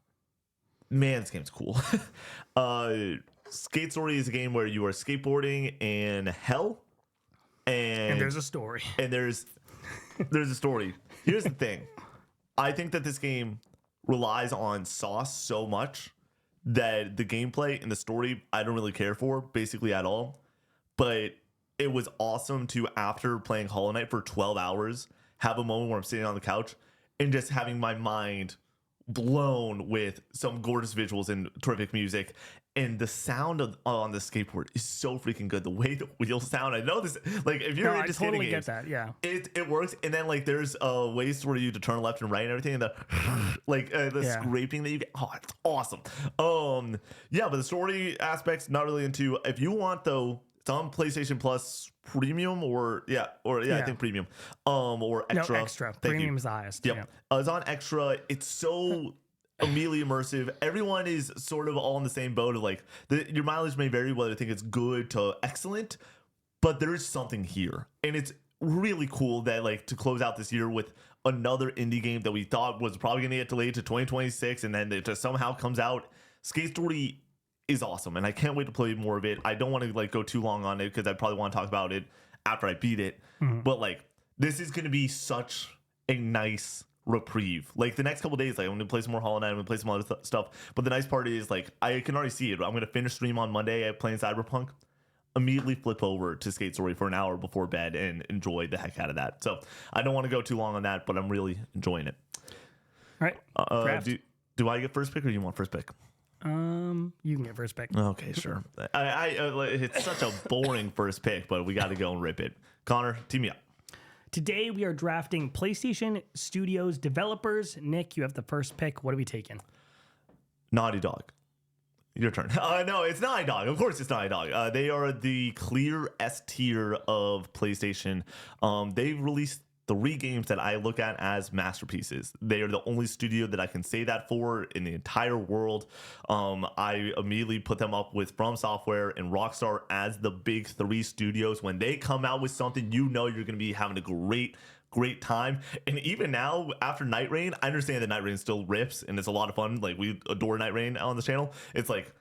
this game's cool. Skate Story is a game where you are skateboarding in hell, and there's a story, and there's a story. Here's the thing. I think that this game relies on sauce so much that the gameplay and the story I don't really care for basically at all. But it was awesome to, after playing Hollow Knight for 12 hours, have a moment where I'm sitting on the couch and just having my mind blown with some gorgeous visuals and terrific music. And the sound on the skateboard is so freaking good. The way the wheels sound, I know this. Like, if you're into skating games, get that. Yeah, it works. And then like there's ways for you to turn left and right and everything. And the scraping that you get. Oh, it's awesome. Yeah, but the story aspects not really into. If you want though, it's on PlayStation Plus Premium I think Premium. Or Extra. No, Extra. Premium is the highest. Yep. Yeah. It's on Extra. It's so immediately immersive. Everyone is sort of all in the same boat of like your mileage may vary whether you think it's good to excellent, but there is something here, and it's really cool that like to close out this year with another indie game that we thought was probably going to get delayed to 2026, and then it just somehow comes out. Skate Story is awesome, and I can't wait to play more of it. I don't want to like go too long on it because I probably want to talk about it after I beat it, but like this is going to be such a nice reprieve. Like the next couple days, like I'm gonna play some more Hollow Knight, I'm gonna play some other stuff, but the nice part is like I can already see it. I'm gonna finish stream on Monday playing Cyberpunk, immediately flip over to Skate Story for an hour before bed and enjoy the heck out of that. So I don't want to go too long on that, but I'm really enjoying it. All right. Do I get first pick or do you want first pick? You can get first pick. Okay, sure. It's such a boring first pick, but we got to go and rip it. Connor, team me up. Today we are drafting PlayStation Studios developers. Nick, you have the first pick. What are we taking? Naughty Dog. Your turn. No, it's Naughty Dog. Of course it's Naughty Dog. They are the clear S tier of PlayStation. They've released 3 games that I look at as masterpieces. They are the only studio that I can say that for in the entire world. I immediately put them up with From Software and Rockstar as the big 3 studios. When they come out with something, you know you're going to be having a great great time. And even now, after Night Rain, I understand that Night Rain still rips and it's a lot of fun. Like, we adore Night Rain on the channel. It's like,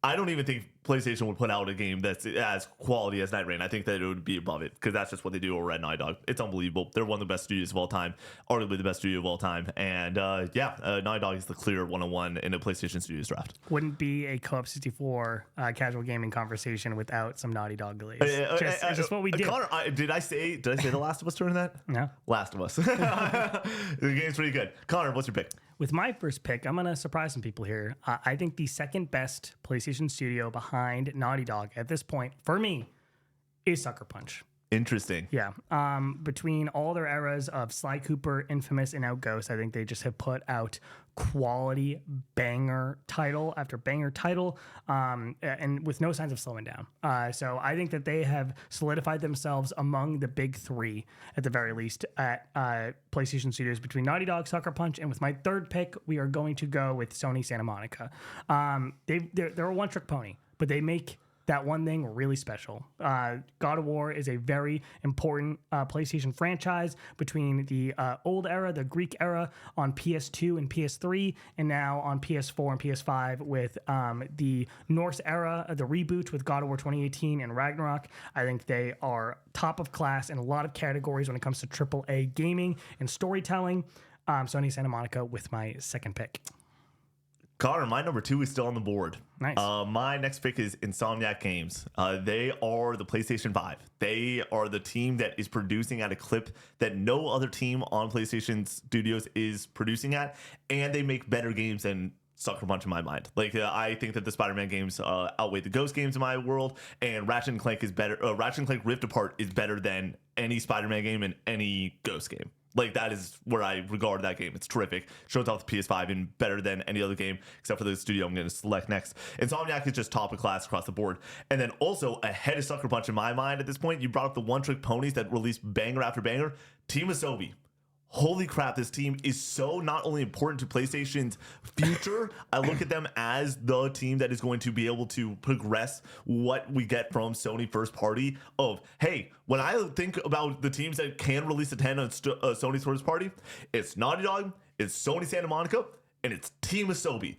I don't even think PlayStation would put out a game that's as quality as Night Rain. I think that it would be above it because that's just what they do over at Naughty Dog. It's unbelievable. They're one of the best studios of all time, arguably the best studio of all time. And Naughty Dog is the clear 101 in a PlayStation Studios draft. Wouldn't be a Co-op 64 casual gaming conversation without some Naughty Dog glaze. Just what we did. Connor, did I say The Last of Us during that? No. Last of Us. The game's pretty good. Connor, what's your pick? With my first pick, I'm going to surprise some people here. I think the second best PlayStation studio behind Naughty Dog at this point, for me, is Sucker Punch. Interesting. Yeah. Between all their eras of Sly Cooper, Infamous, and now Ghost, I think they just have put out quality banger title after banger title, and with no signs of slowing down. So I think that they have solidified themselves among the big three, at the very least, at PlayStation Studios between Naughty Dog, Sucker Punch, and with my third pick, we are going to go with Sony Santa Monica. They're a one-trick pony, but they make that one thing really special. God of War is a very important PlayStation franchise between the old era, the Greek era on PS2 and PS3, and now on PS4 and PS5 with the Norse era, the reboot with God of War 2018 and Ragnarok. I think they are top of class in a lot of categories when it comes to AAA gaming and storytelling. Sony Santa Monica with my second pick. Connor, my number 2 is still on the board. Nice. My next pick is Insomniac Games. They are the PlayStation 5. They are the team that is producing at a clip that no other team on PlayStation Studios is producing at, and they make better games than Sucker Punch in my mind. Like, I think that the Spider-Man games outweigh the Ghost games in my world, and Ratchet & Clank is better. Ratchet & Clank Rift Apart is better than any Spider-Man game and any Ghost game. Like, that is where I regard that game. It's terrific. Shows off the PS5 and better than any other game, except for the studio I'm going to select next. Insomniac is just top of class across the board. And then also, ahead of Sucker Punch in my mind at this point, you brought up the one-trick ponies that release banger after banger. Team Asobi. Holy crap, this team is so not only important to PlayStation's future, I look at them as the team that is going to be able to progress what we get from Sony first party of, hey, when I think about the teams that can release a 10 on Sony's first party, it's Naughty Dog, it's Sony Santa Monica, and it's Team Asobi.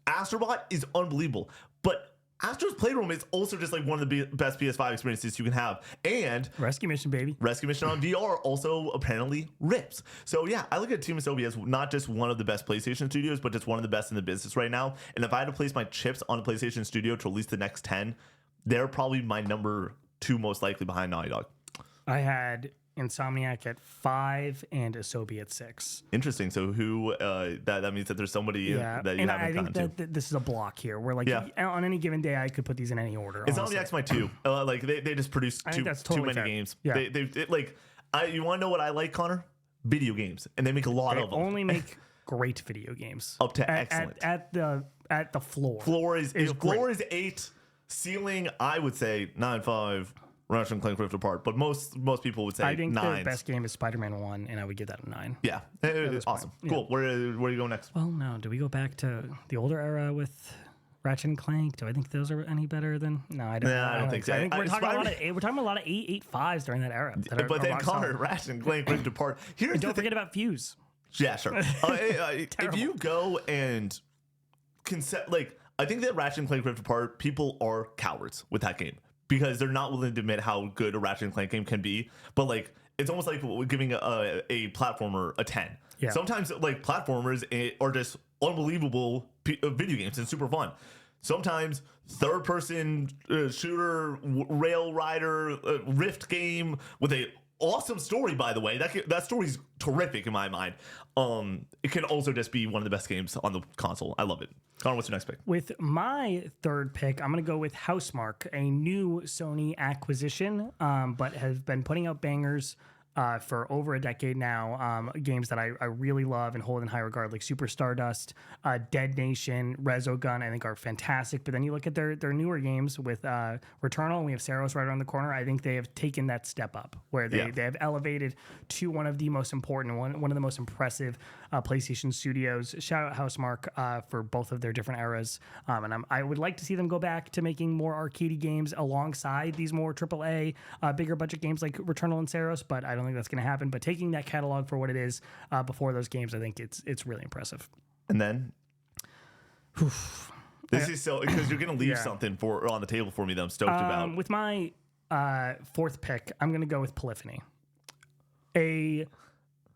Astrobot is unbelievable, but Astro's Playroom is also just like one of the best PS5 experiences you can have. And Rescue Mission, baby. Rescue Mission on VR also apparently rips. So yeah, I look at Team Asobi as not just one of the best PlayStation studios, but just one of the best in the business right now. And if I had to place my chips on a PlayStation studio to release the next 10, they're probably my number 2 most likely behind Naughty Dog. I had Insomniac at 5 and Asobi at 6. Interesting. So who that means that there's somebody that you haven't gotten to. I think that this is a block here where, like, on any given day I could put these in any order. Insomniac's my 2. Like, they just produce too many games. Yeah. You want to know what I like, Connor? Video games, and they make a lot of them. Only make great video games up to excellent at the floor. Floor is 8. Ceiling, I would say 9.5. Ratchet & Clank Rift Apart, but most people would say 9. I think the best game is Spider-Man 1, and I would give that a 9. Yeah, awesome. Yeah. Cool. Where do you go next? Well, no. Do we go back to the older era with Ratchet & Clank? Do I think those are any better than? No, I don't. I don't think so. I think we're talking a lot of 8.5s during that era. But then Connor, Ratchet & Clank Rift Apart. Don't forget about Fuse. Yeah, sure. If you go and I think that Ratchet & Clank Rift Apart, people are cowards with that game, because they're not willing to admit how good a Ratchet & Clank game can be. But, like, it's almost like giving a platformer a 10. Yeah. Sometimes, like, platformers are just unbelievable video games and super fun. Sometimes third-person shooter, rail rider, Rift game with a awesome story, by the way. That story's terrific in my mind. It can also just be one of the best games on the console. I love it. Connor, what's your next pick? With my third pick, I'm going to go with Housemarque, a new Sony acquisition, but has been putting out bangers for over a decade now. Games that I really love and hold in high regard, like Super Stardust, Dead Nation, Resogun, I think are fantastic. But then you look at their newer games with Returnal, and we have Saros right around the corner. I think they have taken that step up where they have elevated to one of the most important, one of the most impressive PlayStation studios. Shout out Housemarque for both of their different eras. And I would like to see them go back to making more arcadey games alongside these more AAA, bigger budget games like Returnal and Saros, but I don't don't think that's going to happen. But taking that catalog for what it is before those games, I think it's really impressive. And then this is so because you're going to leave something on the table for me that I'm stoked about. With my fourth pick, I'm going to go with Polyphony, a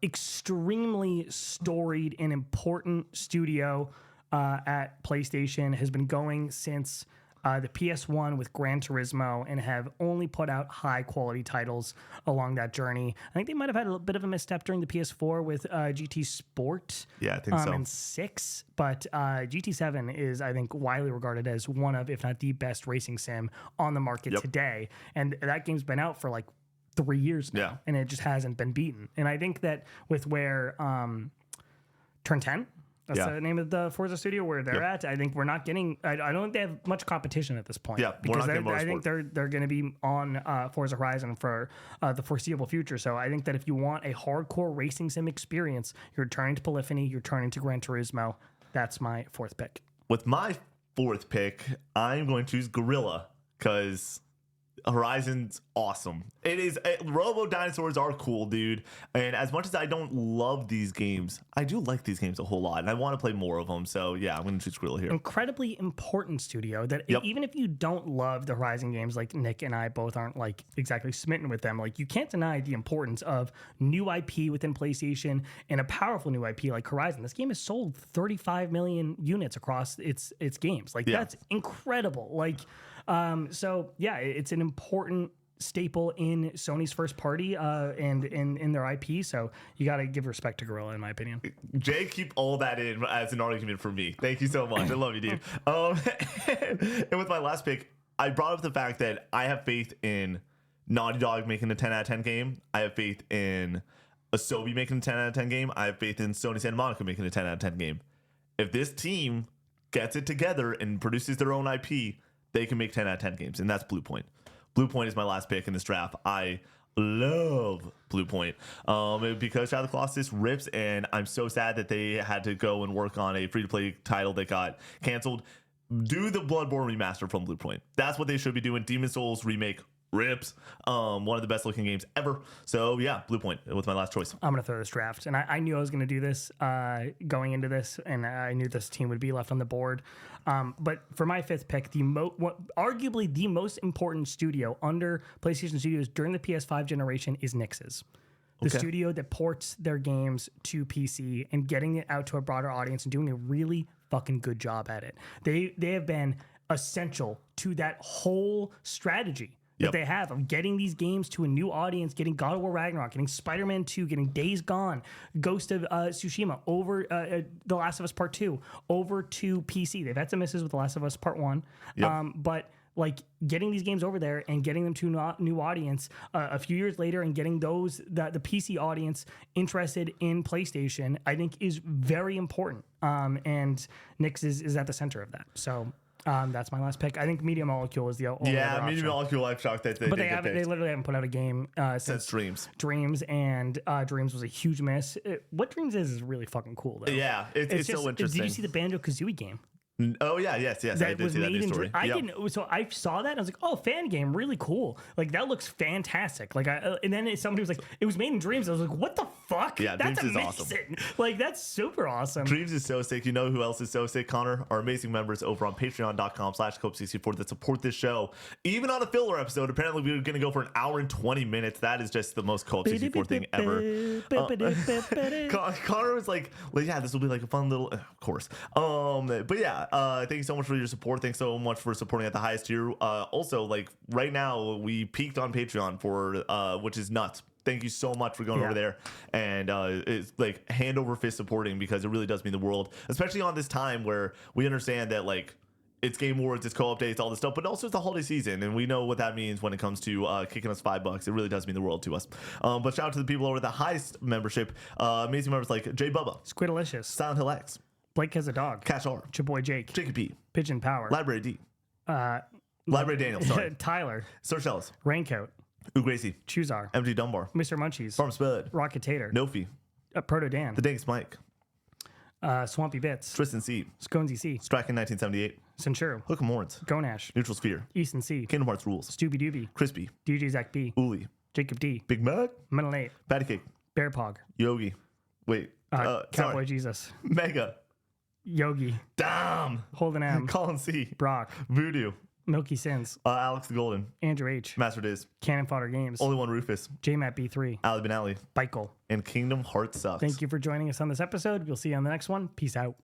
extremely storied and important studio at PlayStation, has been going since the PS1 with Gran Turismo and have only put out high quality titles along that journey. I think they might have had a bit of a misstep during the PS4 with GT Sport. Yeah, I think so. And 6, but GT7 is, I think, widely regarded as one of, if not the best racing sim on the market today. And that game's been out for like 3 years now, and it just hasn't been beaten. And I think that with where Turn 10, that's the name of the Forza studio where they're at. I think we're not getting. I don't think they have much competition at this point. Yeah, because I think they're going to be on Forza Horizon for the foreseeable future. So I think that if you want a hardcore racing sim experience, you're turning to Polyphony. You're turning to Gran Turismo. That's my fourth pick. With my fourth pick, I'm going to choose Gorilla because Horizon's awesome. It is. Robo dinosaurs are cool, dude. And as much as I don't love these games, I do like these games a whole lot, and I want to play more of them. So yeah, I'm going to choose Gorilla here. Incredibly important studio that even if you don't love the Horizon games, like Nick and I both aren't like exactly smitten with them, like you can't deny the importance of new IP within PlayStation and a powerful new IP like Horizon. This game has sold 35 million units across its games. Like that's incredible. Like. So yeah, it's an important staple in Sony's first party and in their IP. So you got to give respect to Gorilla, in my opinion. Jay, keep all that in as an argument for me. Thank you so much. I love you, dude. And with my last pick, I brought up the fact that I have faith in Naughty Dog making a 10 out of 10 game. I have faith in Asobi making a 10 out of 10 game. I have faith in Sony Santa Monica making a 10 out of 10 game. If this team gets it together and produces their own IP, they can make 10 out of 10 games, and that's Blue Point. Blue Point is my last pick in this draft. I love Blue Point because Shadow of the Colossus rips, and I'm so sad that they had to go and work on a free-to-play title that got canceled. Do the Bloodborne remaster from Blue Point. That's what they should be doing. Demon Souls remake rips. One of the best looking games ever. So yeah, Blue Point with my last choice. I'm gonna throw this draft, and I knew I was gonna do this going into this, and I knew this team would be left on the board. But for my fifth pick, arguably the most important studio under PlayStation Studios during the PS5 generation is Nix's. The studio that ports their games to PC and getting it out to a broader audience and doing a really fucking good job at it. They have been essential to that whole strategy that they have of getting these games to a new audience, getting God of War Ragnarok, getting Spider-Man 2, getting Days Gone, Ghost of Tsushima, over The Last of Us Part 2, over to PC. They've had some misses with The Last of Us Part 1, but like getting these games over there and getting them to a new audience a few years later and getting the PC audience interested in PlayStation, I think is very important. And Nyx is at the center of that. So that's my last pick. I think Media Molecule is the only other option. Media Molecule. I'm shocked that they but they literally haven't put out a game since Dreams. And Dreams was a huge miss. What Dreams is really fucking cool though. Yeah, it's so interesting. Did you see the Banjo-Kazooie game? Oh yeah, yes. I did see that news story. I didn't. So I saw that and I was like, "Oh, fan game, really cool! Like that looks fantastic!" Like, and then somebody was like, "It was made in Dreams." I was like, "What the fuck? Yeah, that's Dreams amazing! is awesome. Like that's super awesome." Dreams is so sick. You know who else is so sick, Connor? Our amazing members over on Patreon.com/Cope64 that support this show. Even on a filler episode, apparently we were going to go for an hour and 20 minutes. That is just the most Cope64 thing ever. Connor was like, "Yeah, this will be like a fun little," of course. But yeah, thank you so much for your support. Thanks so much for supporting at the highest tier. Also, like right now, we peaked on Patreon for which is nuts. Thank you so much for going over there and it's like hand over fist supporting because it really does mean the world, especially on this time where we understand that like it's Game Awards, it's co-updates, all this stuff, but also it's the holiday season, and we know what that means when it comes to kicking us $5. It really does mean the world to us. But shout out to the people over the highest membership, amazing members like Jay Bubba, Squidalicious, Silent Hill X, Blake Has a Dog, Cash R, your boy Jake, Jacob P, Pigeon Power, Library D, Library Daniel, sorry, Tyler, Sir Shells, Raincoat, Gracie, Chuzar, MG Dunbar, Mr. Munchies, Farm Spud, Rocket Tater, Nofi, Proto Dan, The Dinks Mike, Swampy Bits, Tristan C, Sconesy C, Striking 1978, Centuro, Hook'em Horns, Gonash, Neutral Sphere, Easton C, Kingdom Hearts Rules, Stooby Dooby, Crispy, DJ Zach B, Uli, Jacob D, Big Mac, Mental 8, Patty Cake, Bear Pog, Yogi. Wait. Cowboy Sorry. Jesus, Mega. Yogi, Dom. Holden M, Colin C. Brock, Voodoo. Milky Sins, Alex Golden. Andrew H, Master Diz. Cannon Fodder Games, Only One Rufus. JMatt B3, Ali Benali. Bikel. And Kingdom Hearts Sucks. Thank you for joining us on this episode. We'll see you on the next one. Peace out.